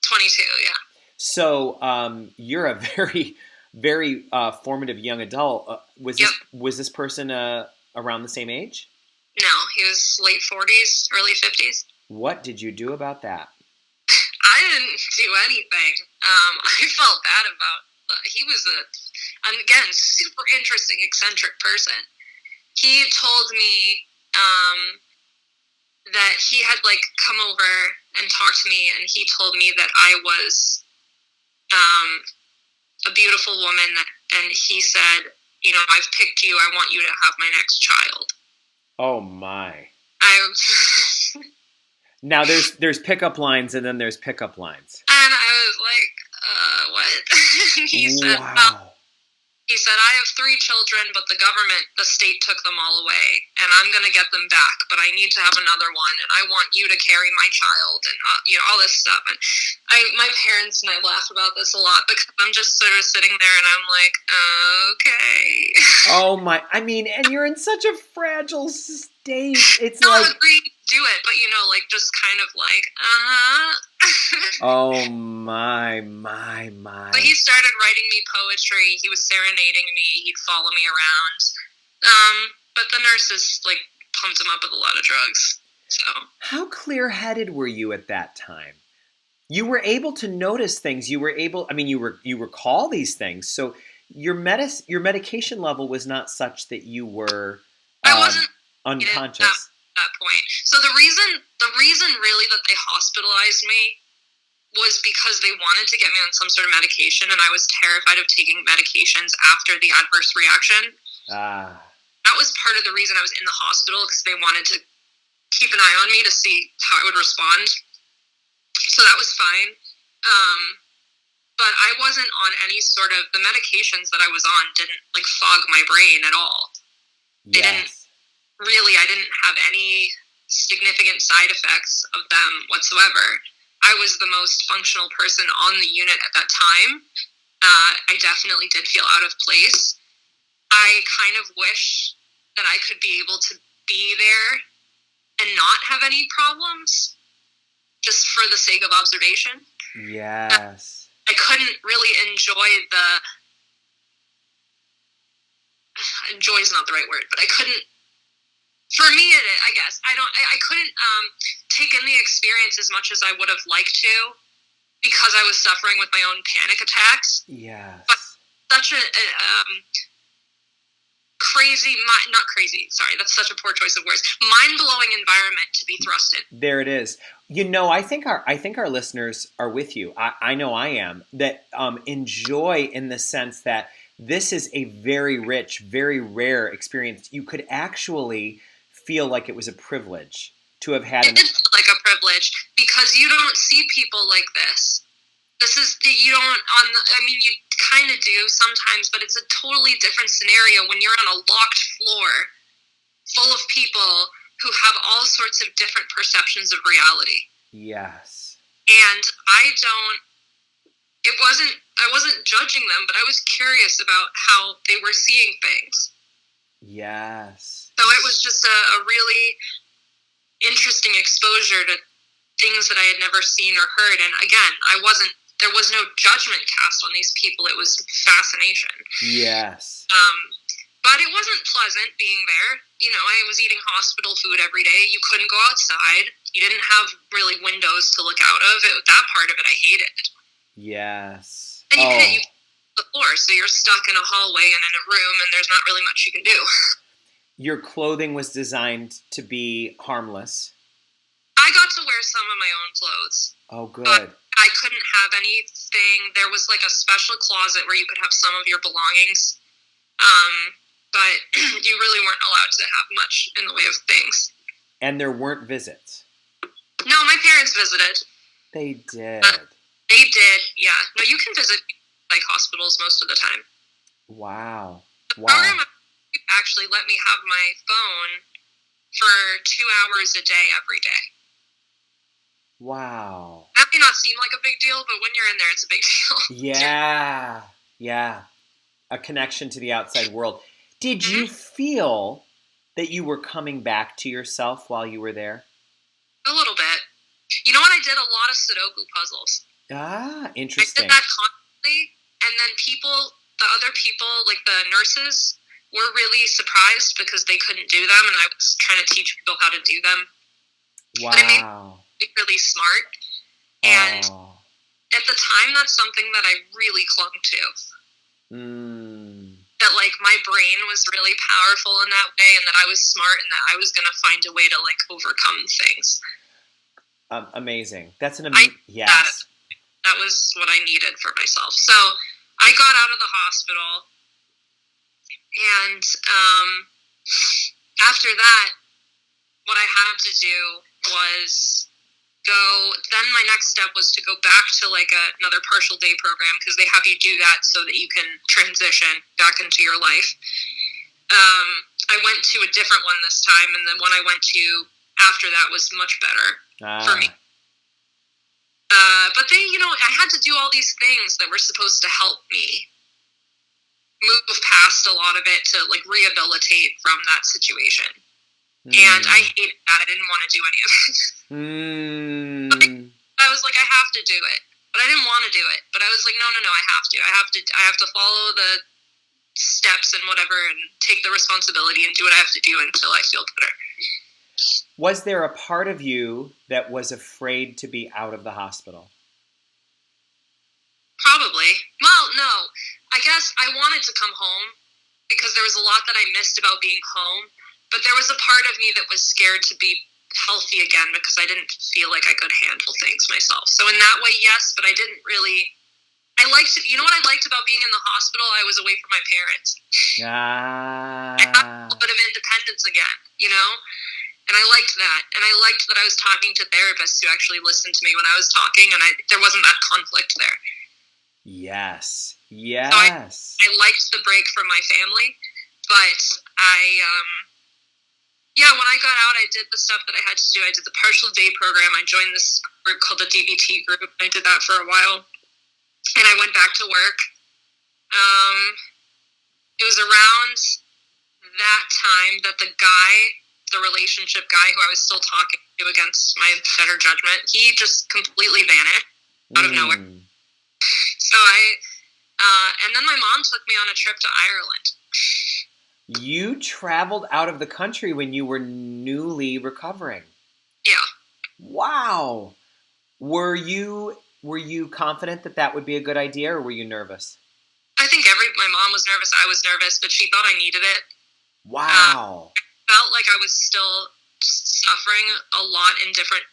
22, yeah. So you're a very, very formative young adult. Was Yep. this person around the same age? No, he was late 40s, early 50s. What did you do about that? I didn't do anything. I felt bad about. He was again, super interesting, eccentric person. He told me that he had like come over and talked to me, and he told me that I was a beautiful woman, and he said, you know, I've picked you. I want you to have my next child. Oh my! I Now there's pickup lines, and then there's pickup lines. And I was like, what? He said, wow. He said, I have 3 children, but the state took them all away, and I'm going to get them back, but I need to have another one, and I want you to carry my child, and, you know, all this stuff. And my parents and I laugh about this a lot, because I'm just sort of sitting there, and I'm like, okay. Oh my, I mean, and you're in such a fragile state. It's not like... agree to do it, but, you know, like, just kind of like, Oh my. But he started writing me poetry. He was serenading me. He'd follow me around. But the nurses like pumped him up with a lot of drugs. So how clear-headed were you at that time? You were able to notice things. You were able. I mean, you recall these things. So your medication level was not such that you were I wasn't unconscious at that point. So the reason really that they hospitalized me was because they wanted to get me on some sort of medication, and I was terrified of taking medications after the adverse reaction. That was part of the reason I was in the hospital, because they wanted to keep an eye on me to see how I would respond. So that was fine. But I wasn't on any sort of, the medications that I was on didn't like fog my brain at all. Yes. I didn't have any significant side effects of them whatsoever. I was the most functional person on the unit at that time. I definitely did feel out of place. I kind of wish that I could be able to be there and not have any problems, just for the sake of observation. Yes. I couldn't really enjoy enjoy is not the right word, but I couldn't, for me, I guess, I couldn't take in the experience as much as I would have liked to, because I was suffering with my own panic attacks. Yes. But such a not crazy, sorry, that's such a poor choice of words, mind-blowing environment to be thrust in. There it is. You know, I think our listeners are with you. I know I am. That enjoy in the sense that this is a very rich, very rare experience. You could actually feel like it was a privilege to have had. It did feel like a privilege, because you don't see people like this. This is, you don't, you kind of do sometimes, but it's a totally different scenario when you're on a locked floor full of people who have all sorts of different perceptions of reality. Yes. And I wasn't judging them, but I was curious about how they were seeing things. Yes. So it was just a really interesting exposure to things that I had never seen or heard. And again, there was no judgment cast on these people. It was fascination. Yes. But it wasn't pleasant being there. You know, I was eating hospital food every day. You couldn't go outside. You didn't have really windows to look out of. That part of it I hated. Yes. And you can't use the floor, so you're stuck in a hallway and in a room, and there's not really much you can do. Your clothing was designed to be harmless. I got to wear some of my own clothes. Oh, good. I couldn't have anything. There was like a special closet where you could have some of your belongings. But you really weren't allowed to have much in the way of things. And there weren't visits? No, my parents visited. They did? They did, yeah. No, you can visit like hospitals most of the time. Wow. The program actually let me have my phone for 2 hours a day every day. Wow. That may not seem like a big deal, but when you're in there, it's a big deal. Yeah. A connection to the outside world. Did you feel that you were coming back to yourself while you were there? A little bit. You know what? I did a lot of Sudoku puzzles. Interesting. I did that constantly, and then people the other people, like the nurses, were really surprised because they couldn't do them, and I was trying to teach people how to do them. Wow. But it made me really smart. And at the time, that's something that I really clung to. That, like, my brain was really powerful in that way, and that I was smart, and that I was going to find a way to, like, overcome things. Amazing. That's yes. That was what I needed for myself. So I got out of the hospital, and after that, what I had to do was then my next step was to go back to like another partial day program, because they have you do that so that you can transition back into your life. I went to a different one this time, and the one I went to after that was much better for me. But they, I had to do all these things that were supposed to help me move past a lot of it, to like rehabilitate from that situation. And I hated that. I didn't want to do any of it. I was like, I have to do it, but I didn't want to do it. But I was like, no, I have to. I have to follow the steps and whatever, and take the responsibility and do what I have to do until I feel better. Was there a part of you that was afraid to be out of the hospital? Probably. Well, no. I guess I wanted to come home because there was a lot that I missed about being home. But there was a part of me that was scared to be healthy again, because I didn't feel like I could handle things myself. So in that way, yes, but I didn't really... I liked it. You know what I liked about being in the hospital? I was away from my parents. I had a little bit of independence again, And I liked that. And I liked that I was talking to therapists who actually listened to me when I was talking, and there wasn't that conflict there. Yes. So I liked the break from my family, but when I got out, I did the stuff that I had to do. I did the partial day program. I joined this group called the DBT group. I did that for a while, and I went back to work. It was around that time that the relationship guy who I was still talking to against my better judgment, he just completely vanished out of nowhere. So and then my mom took me on a trip to Ireland. You traveled out of the country when you were newly recovering. Yeah. Wow. Were you confident that would be a good idea, or were you nervous? I think my mom was nervous, I was nervous, but she thought I needed it. Wow. I felt like I was still suffering a lot in different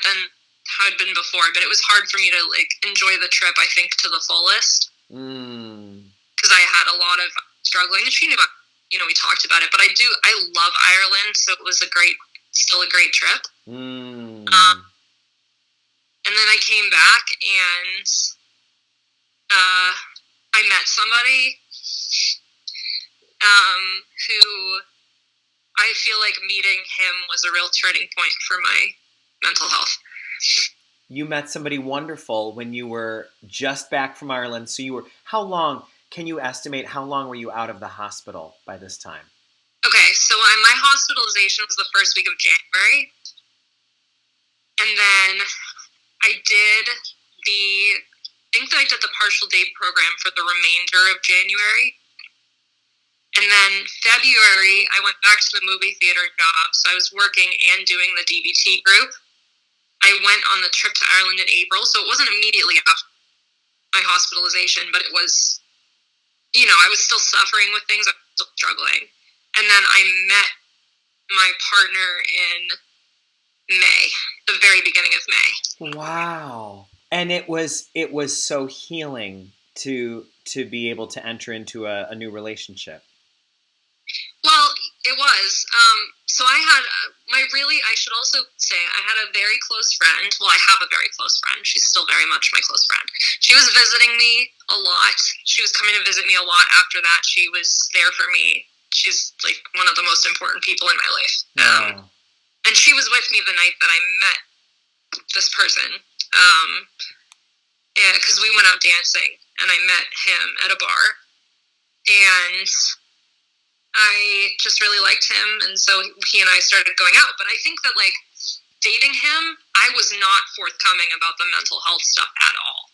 than how I'd been before, but it was hard for me to like enjoy the trip, I think, to the fullest. Because I had a lot of struggling, and she knew, we talked about it, but I love Ireland, so it was still a great trip. And then I came back, and I met somebody who I feel like meeting him was a real turning point for my mental health. You met somebody wonderful when you were just back from Ireland. So can you estimate how long were you out of the hospital by this time? Okay, so my hospitalization was the first week of January. And then I did the partial day program for the remainder of January. And then February, I went back to the movie theater job. So I was working and doing the DBT group. I went on the trip to Ireland in April, so it wasn't immediately after my hospitalization, but it was, I was still suffering with things. I was still struggling. And then I met my partner in May, the very beginning of May. Wow. And it was so healing to be able to enter into a new relationship. Well, it was. So I had I should also say, I had a very close friend. Well, I have a very close friend. She's still very much my close friend. She was visiting me a lot. She was coming to visit me a lot after that. She was there for me. She's like one of the most important people in my life. Wow. And she was with me the night that I met this person. Because we went out dancing, and I met him at a bar. And I just really liked him, and so he and I started going out. But I think that, like, dating him, I was not forthcoming about the mental health stuff at all.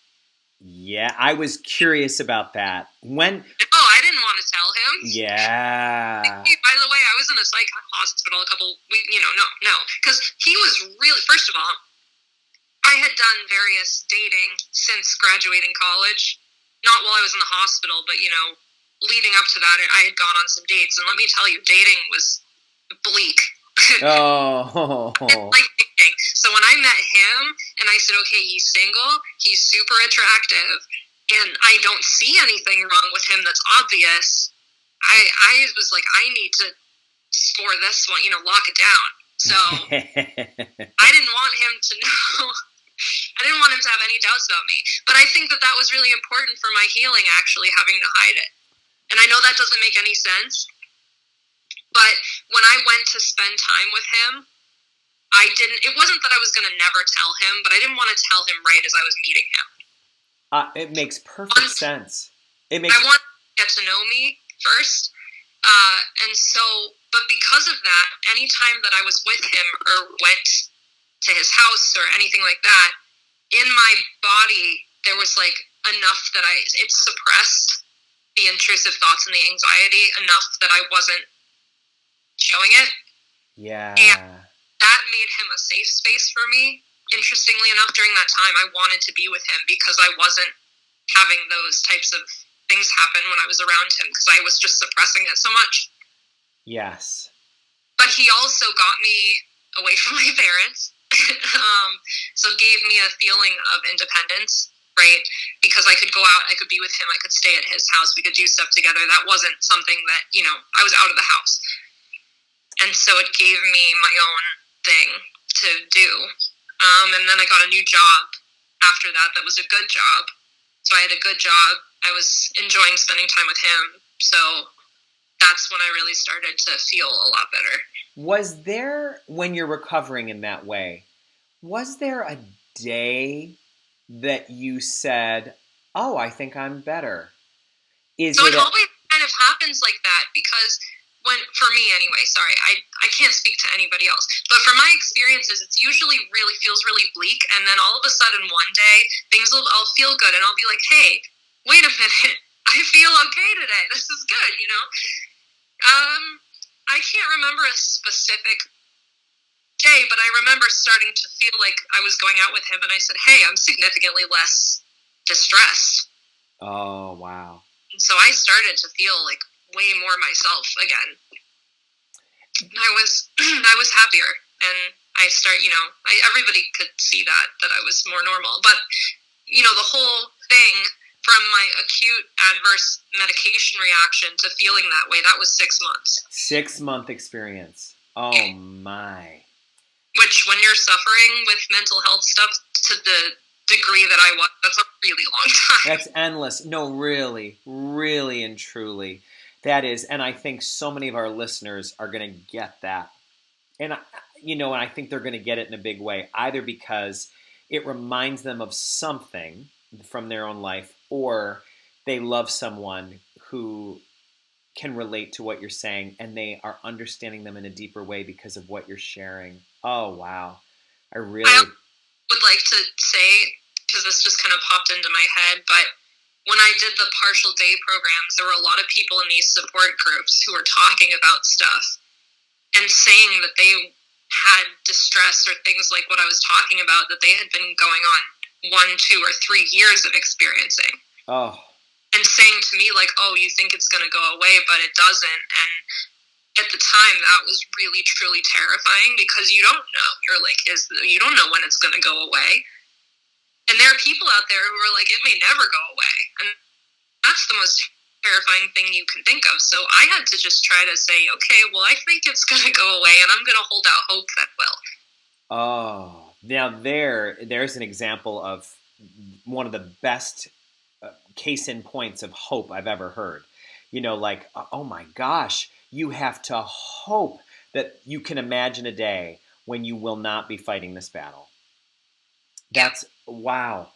Yeah, I was curious about that. When? No, I didn't want to tell him. Yeah. Hey, by the way, I was in a psych hospital a couple weeks, no. Because he was really, first of all, I had done various dating since graduating college. Not while I was in the hospital, but, leading up to that, I had gone on some dates. And let me tell you, dating was bleak. Oh. Like dating. So when I met him and I said, okay, he's single, he's super attractive, and I don't see anything wrong with him that's obvious, I was like, I need to score this one, lock it down. So I didn't want him to know. I didn't want him to have any doubts about me. But I think that was really important for my healing, actually, having to hide it. And I know that doesn't make any sense. But when I went to spend time with him, it wasn't that I was going to never tell him, but I didn't want to tell him right as I was meeting him. It makes perfect sense. I want to get to know me first. But because of that, anytime that I was with him or went to his house or anything like that, in my body, there was like enough that it suppressed the intrusive thoughts and the anxiety enough that I wasn't showing it. Yeah. And that made him a safe space for me. Interestingly enough, during that time, I wanted to be with him because I wasn't having those types of things happen when I was around him because I was just suppressing it so much. Yes. But he also got me away from my parents, so gave me a feeling of independence, right? Because I could go out, I could be with him, I could stay at his house, we could do stuff together. That wasn't something that, I was out of the house. And so it gave me my own thing to do. And then I got a new job after that was a good job. So I had a good job. I was enjoying spending time with him. So that's when I really started to feel a lot better. Was there, when you're recovering in that way, was there a day that you said, oh, I think I'm better? It always kind of happens like that because for me anyway, sorry, I can't speak to anybody else, but for my experiences, it's usually feels really bleak, and then all of a sudden one day, I'll feel good, and I'll be like, hey, wait a minute, I feel okay today, this is good, I can't remember a specific day, but I remember starting to feel like I was going out with him, and I said, hey, I'm significantly less distressed. Oh, wow. And so I started to feel like way more myself again. I was happier, and I everybody could see that I was more normal. But the whole thing from my acute adverse medication reaction to feeling that way, that was 6 months. 6-month experience. Oh my. Which, when you're suffering with mental health stuff to the degree that I was, that's a really long time. That's endless. No, really, really and truly. That is, and I think so many of our listeners are going to get that. And, I think they're going to get it in a big way, either because it reminds them of something from their own life, or they love someone who can relate to what you're saying, and they are understanding them in a deeper way because of what you're sharing. Oh, wow. I would like to say, because this just kind of popped into my head, but when I did the partial day programs, there were a lot of people in these support groups who were talking about stuff and saying that they had distress or things like what I was talking about that they had been going on 1, 2, or 3 years of experiencing. Oh. And saying to me, like, oh, you think it's going to go away, but it doesn't. And at the time, that was really, truly terrifying because you don't know. You're like, you don't know when it's going to go away. And there are people out there who are like, it may never go away. And that's the most terrifying thing you can think of. So I had to just try to say, okay, well, I think it's going to go away, and I'm going to hold out hope that will. Oh, now there's an example of one of the best case in points of hope I've ever heard. Like, oh my gosh, you have to hope that you can imagine a day when you will not be fighting this battle. That's, wow.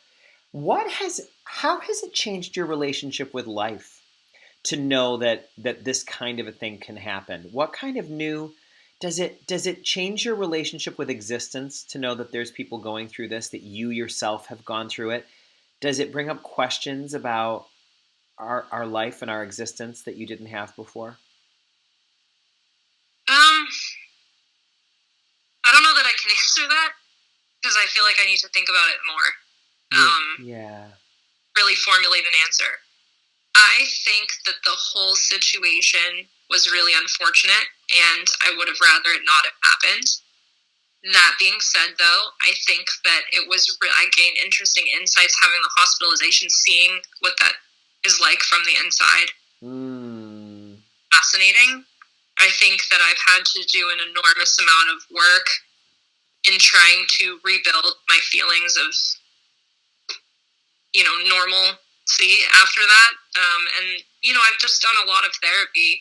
How has it changed your relationship with life to know that this kind of a thing can happen? What kind of new, does it change your relationship with existence to know that there's people going through this, that you yourself have gone through it? Does it bring up questions about our life and our existence that you didn't have before? I don't know that I can answer that because I feel like I need to think about it more. Yeah. Really formulate an answer. I think that the whole situation was really unfortunate, and I would have rather it not have happened. That being said, though, I think that I gained interesting insights having the hospitalization, seeing what that is like from the inside. Fascinating. I think that I've had to do an enormous amount of work in trying to rebuild my feelings of, normalcy after that. And, I've just done a lot of therapy,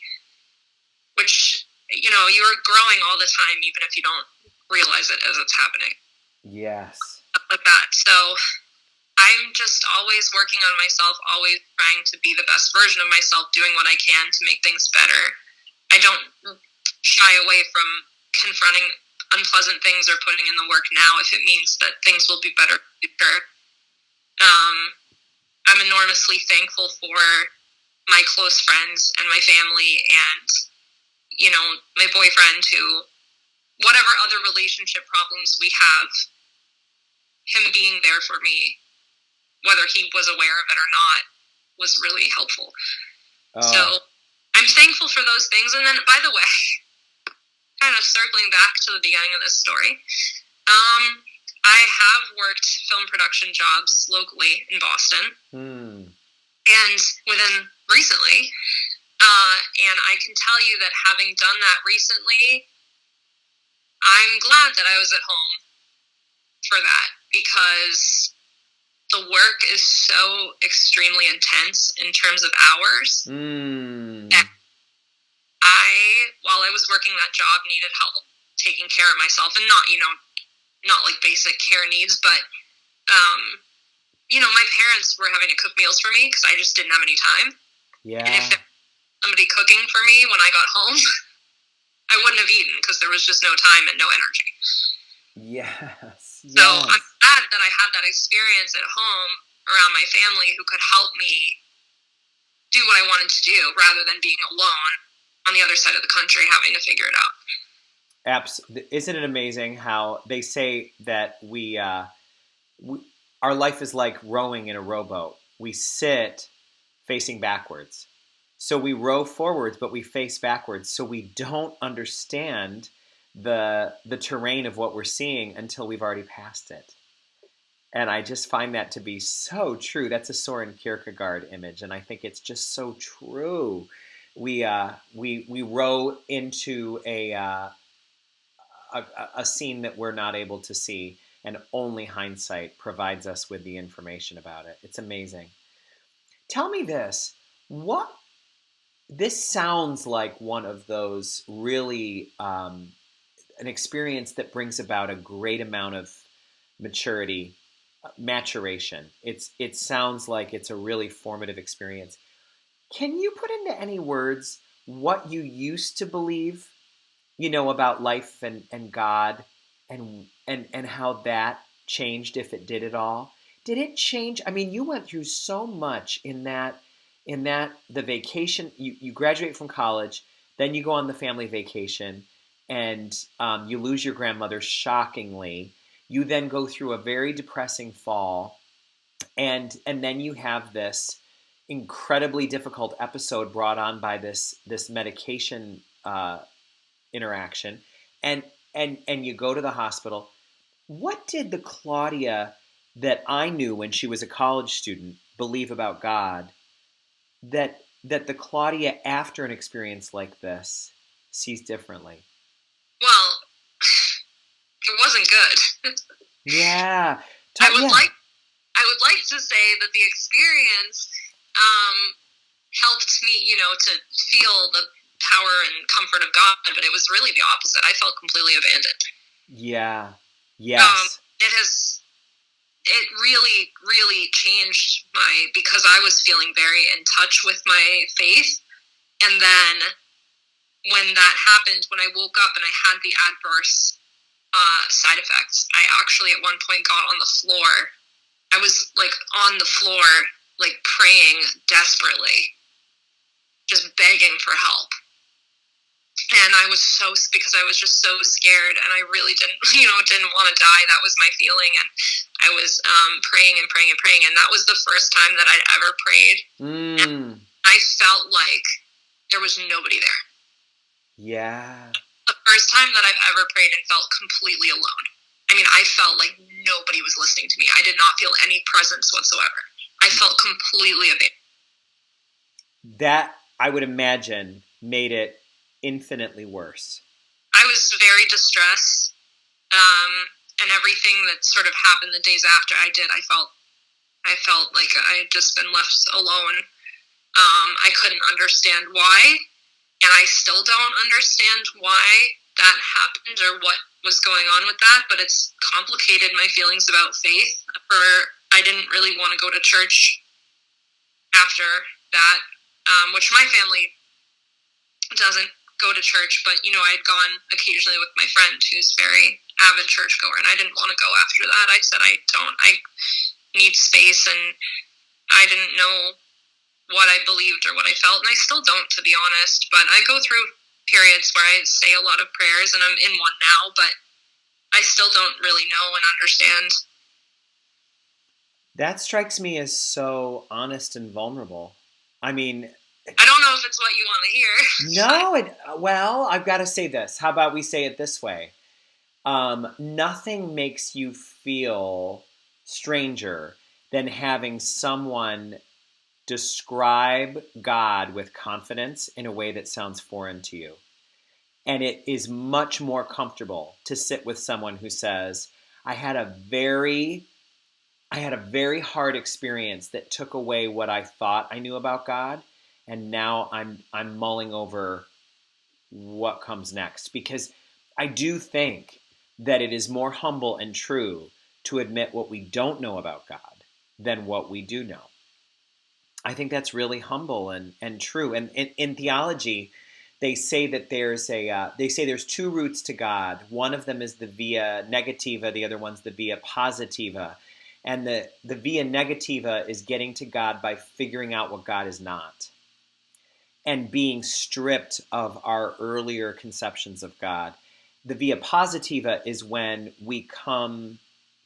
which, you're growing all the time, even if you don't realize it as it's happening. Yes. Like that. So I'm just always working on myself, always trying to be the best version of myself, doing what I can to make things better. I don't shy away from confronting unpleasant things or putting in the work now if it means that things will be better in the future. I'm enormously thankful for my close friends and my family and, my boyfriend who, whatever other relationship problems we have, him being there for me, whether he was aware of it or not, was really helpful. So I'm thankful for those things. And then, by the way, kind of circling back to the beginning of this story, I have worked film production jobs locally in Boston, and recently, and I can tell you that having done that recently, I'm glad that I was at home for that, because the work is so extremely intense in terms of hours. And while I was working that job, needed help taking care of myself, and not like basic care needs, but, my parents were having to cook meals for me because I just didn't have any time. Yeah. And if there was somebody cooking for me when I got home, I wouldn't have eaten because there was just no time and no energy. Yes. So I'm glad that I had that experience at home around my family who could help me do what I wanted to do rather than being alone on the other side of the country having to figure it out. Isn't it amazing how they say that our life is like rowing in a rowboat. We sit facing backwards. So we row forwards, but we face backwards. So we don't understand the terrain of what we're seeing until we've already passed it. And I just find that to be so true. That's a Soren Kierkegaard image, and I think it's just so true. We row into a scene that we're not able to see, and only hindsight provides us with the information about it. It's amazing. Tell me this. This sounds like one of those really, an experience that brings about a great amount of maturation. It sounds like it's a really formative experience. Can you put into any words what you used to believe, about life and God, and how that changed, if it did at all? Did it change? I mean, you went through so much in that the vacation. You graduate from college, then you go on the family vacation, and you lose your grandmother shockingly. You then go through a very depressing fall, and then you have this incredibly difficult episode brought on by this medication interaction, and you go to the hospital. What did the Claudia that I knew when she was a college student believe about God that the Claudia after an experience like this sees differently? Well, it wasn't good. Yeah. I would like to say that the experience helped me, to feel the power and comfort of God, but it was really the opposite. I felt completely abandoned. Yeah. Yes. It really, really changed because I was feeling very in touch with my faith. And then when that happened, when I woke up and I had the adverse side effects, I actually at one point got on the floor I was like on the floor, like praying desperately, just begging for help. And I was because I was just so scared, and I really didn't want to die. That was my feeling. And I was praying and praying and praying. And that was the first time that I'd ever prayed. And I felt like there was nobody there. Yeah. The first time that I've ever prayed and felt completely alone. I mean, I felt like nobody was listening to me. I did not feel any presence whatsoever. I felt completely abandoned. That, I would imagine, made it infinitely worse. I was very distressed, and everything that sort of happened the days after I felt like I had just been left alone. I couldn't understand why, and I still don't understand why that happened or what was going on with that, but it's complicated my feelings about faith. I didn't really want to go to church after that, which my family doesn't go to church, but I had gone occasionally with my friend who's very avid churchgoer, and I didn't want to go after that. I said I need space, and I didn't know what I believed or what I felt, and I still don't, to be honest. But I go through periods where I say a lot of prayers, and I'm in one now, but I still don't really know and understand. That strikes me as so honest and vulnerable. I mean, I don't know if it's what you want to hear. No, well, I've got to say this. How about we say it this way? Nothing makes you feel stranger than having someone describe God with confidence in a way that sounds foreign to you. And it is much more comfortable to sit with someone who says, I had a very hard experience that took away what I thought I knew about God. And now I'm mulling over what comes next, because I do think that it is more humble and true to admit what we don't know about God than what we do know. I think that's really humble and true. And in theology, they say that there's two routes to God. One of them is the via negativa, the other one's the via positiva. And the via negativa is getting to God by figuring out what God is not, and being stripped of our earlier conceptions of God. The via positiva is when we come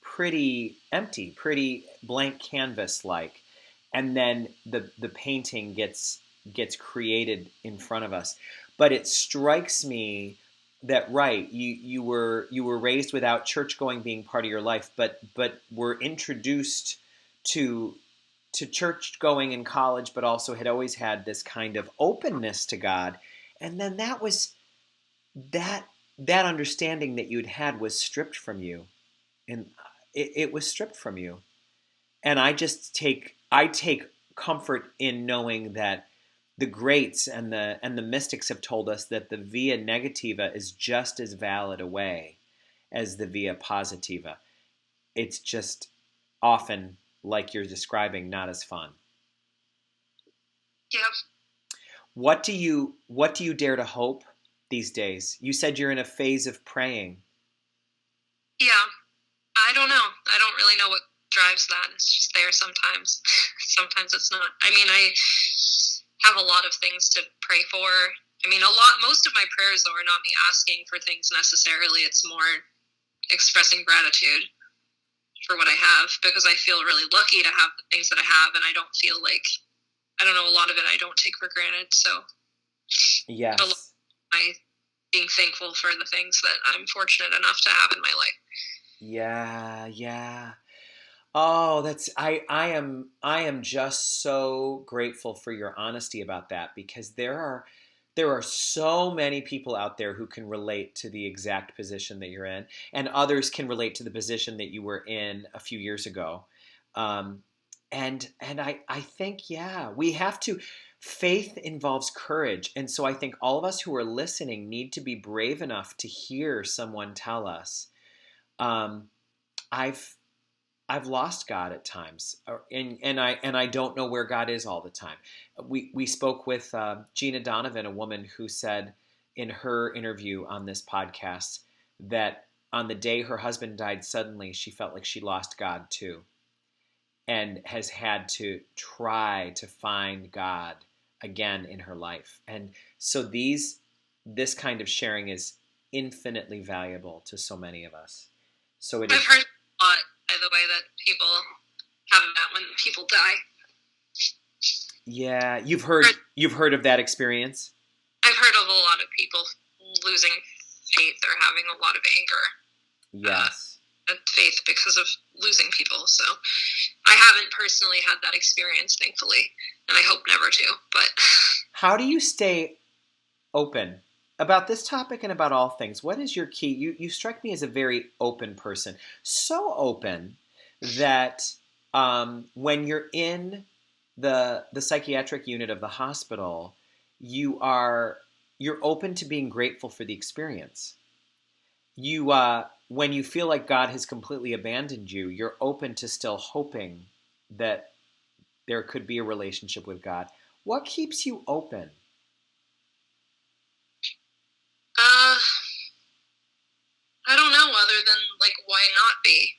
pretty empty, pretty blank canvas-like, and then the painting gets created in front of us. But it strikes me that, right, you were raised without church going being part of your life, but were introduced to church going in college, but also had always had this kind of openness to God. And then that understanding that you'd had was stripped from you. And it was stripped from you. And I take comfort in knowing that the greats and the mystics have told us that the via negativa is just as valid a way as the via positiva. It's just often, like you're describing, not as fun. Yep. What do you dare to hope these days? You said you're in a phase of praying. Yeah. I don't know. I don't really know what drives that. It's just there sometimes. Sometimes it's not. I mean, I have a lot of things to pray for. I mean, most of my prayers, though, are not me asking for things necessarily. It's more expressing gratitude for what I have, because I feel really lucky to have the things that I have, and I don't feel like, I don't know, a lot of it I don't take for granted. So yes, being thankful for the things that I'm fortunate enough to have in my life. Yeah. Oh, I am just so grateful for your honesty about that, because there are so many people out there who can relate to the exact position that you're in, and others can relate to the position that you were in a few years ago. And I think, yeah, we have to. Faith involves courage, and so I think all of us who are listening need to be brave enough to hear someone tell us, I've lost God at times, and I don't know where God is all the time. We spoke with Gina Donovan, a woman who said in her interview on this podcast that on the day her husband died suddenly, she felt like she lost God too. and has had to try to find God again in her life. And so this kind of sharing is infinitely valuable to so many of us. So it I've is. heard a lot, by the way, that people have that when people die. Yeah, you've heard of that experience? I've heard of a lot of people losing faith or having a lot of anger. Yes. At faith because of losing people. So I haven't personally had that experience, thankfully, and I hope never to. But how do you stay open about this topic and about all things? What is your key? You strike me as a very open person, so open that when you're in the psychiatric unit of the hospital, you're open to being grateful for the experience. You when you feel like God has completely abandoned you, you're open to still hoping that there could be a relationship with God. What keeps you open? I don't know, other than like, why not be?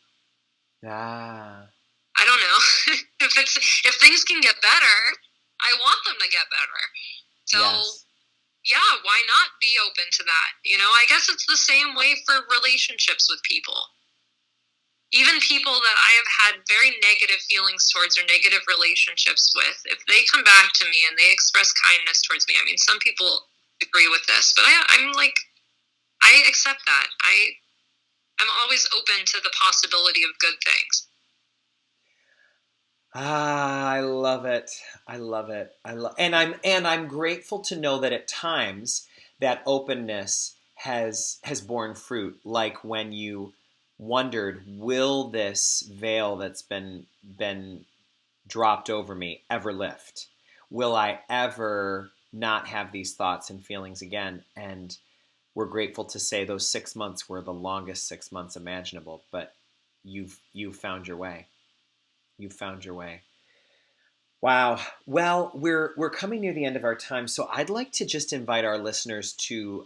Ah. I don't know. if things can get better, I want them to get better. So Yes. yeah, why not be open to that? I guess it's the same way for relationships with people. Even people that I have had very negative feelings towards or negative relationships with, if they come back to me and they express kindness towards me, I mean, some people agree with this, but I'm like, I accept that. I'm always open to the possibility of good things. I love it. I love it. And I'm grateful to know that at times that openness has borne fruit, like when you wondered, will this veil that's been dropped over me ever lift? Will I ever not have these thoughts and feelings again? And we're grateful to say those 6 months were the longest 6 months imaginable, but you've found your way. You've found your way. Wow. Well, we're coming near the end of our time, so I'd like to just invite our listeners to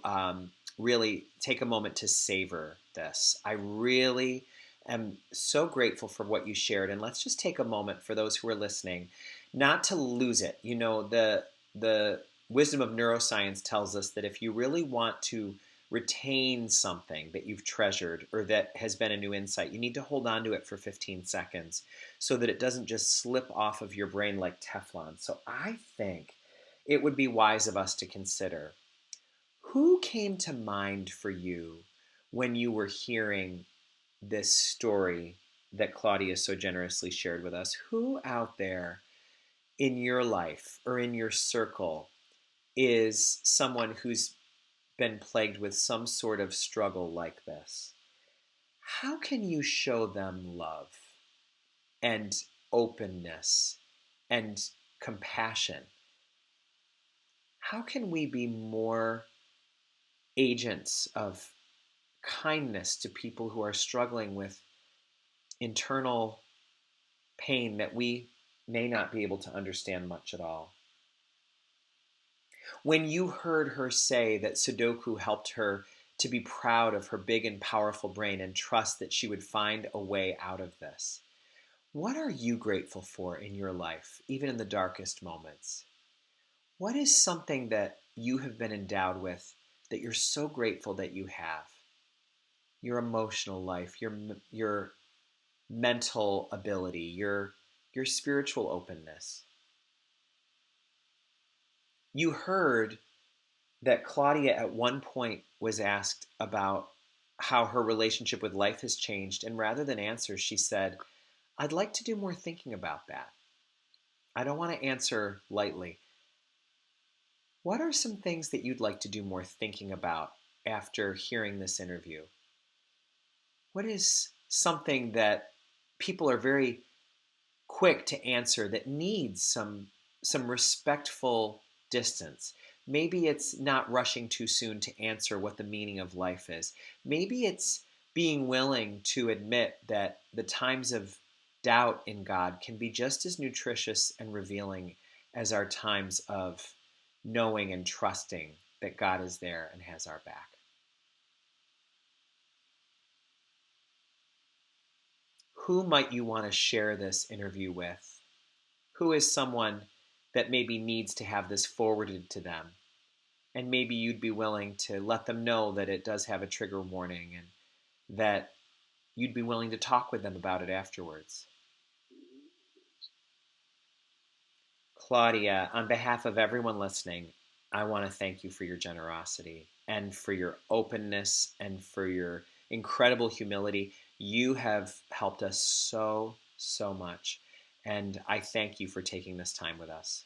really take a moment to savor this. I really am so grateful for what you shared, and let's just take a moment for those who are listening, not to lose it. The wisdom of neuroscience tells us that if you really want to retain something that you've treasured or that has been a new insight, you need to hold on to it for 15 seconds so that it doesn't just slip off of your brain like Teflon. So I think it would be wise of us to consider, who came to mind for you when you were hearing this story that Claudia so generously shared with us? Who out there in your life or in your circle is someone who's been plagued with some sort of struggle like this? How can you show them love and openness and compassion? How can we be more agents of kindness to people who are struggling with internal pain that we may not be able to understand much at all? When you heard her say that Sudoku helped her to be proud of her big and powerful brain and trust that she would find a way out of this, what are you grateful for in your life, even in the darkest moments? What is something that you have been endowed with that you're so grateful that you have? Your emotional life, your mental ability, your spiritual openness. You heard that Claudia at one point was asked about how her relationship with life has changed, and rather than answer, she said, I'd like to do more thinking about that. I don't want to answer lightly. What are some things that you'd like to do more thinking about after hearing this interview? What is something that people are very quick to answer that needs some respectful distance? Maybe it's not rushing too soon to answer what the meaning of life is. Maybe it's being willing to admit that the times of doubt in God can be just as nutritious and revealing as our times of knowing and trusting that God is there and has our back. who might you want to share this interview with? Who is someone that maybe needs to have this forwarded to them? And maybe you'd be willing to let them know that it does have a trigger warning and that you'd be willing to talk with them about it afterwards. Claudia, on behalf of everyone listening, I want to thank you for your generosity and for your openness and for your incredible humility. You have helped us so, so much. And I thank you for taking this time with us.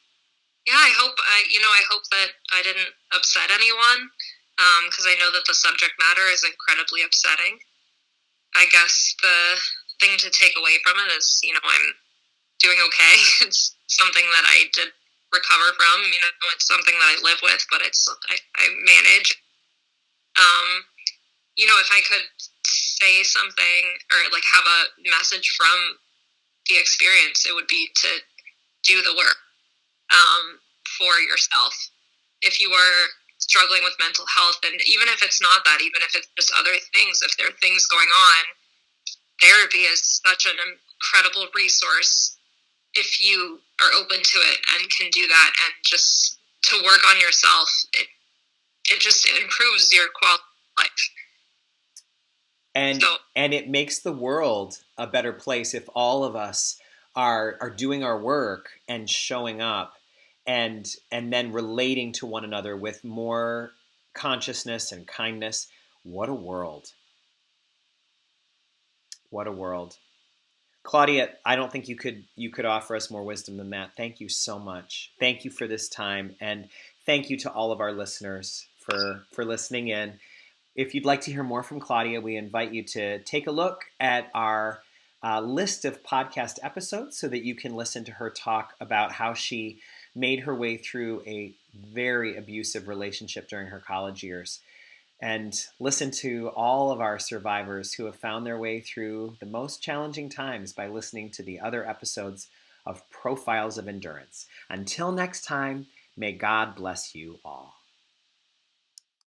Yeah, I hope that I didn't upset anyone, because I know that the subject matter is incredibly upsetting. I guess the thing to take away from it is, I'm doing okay. It's something that I did recover from. It's something that I live with, but I manage. If I could say something or like have a message from the experience, it would be to do the work for yourself. If you are struggling with mental health, and even if it's not that, even if it's just other things, if there are things going on, therapy is such an incredible resource if you are open to it and can do that, and just to work on yourself. It just improves your quality of life. And it makes the world a better place if all of us are doing our work and showing up and then relating to one another with more consciousness and kindness. What a world. What a world. Claudia, I don't think you could offer us more wisdom than that. Thank you so much. Thank you for this time, and thank you to all of our listeners for listening in. If you'd like to hear more from Claudia, we invite you to take a look at our list of podcast episodes so that you can listen to her talk about how she made her way through a very abusive relationship during her college years. And listen to all of our survivors who have found their way through the most challenging times by listening to the other episodes of Profiles of Endurance. Until next time, may God bless you all.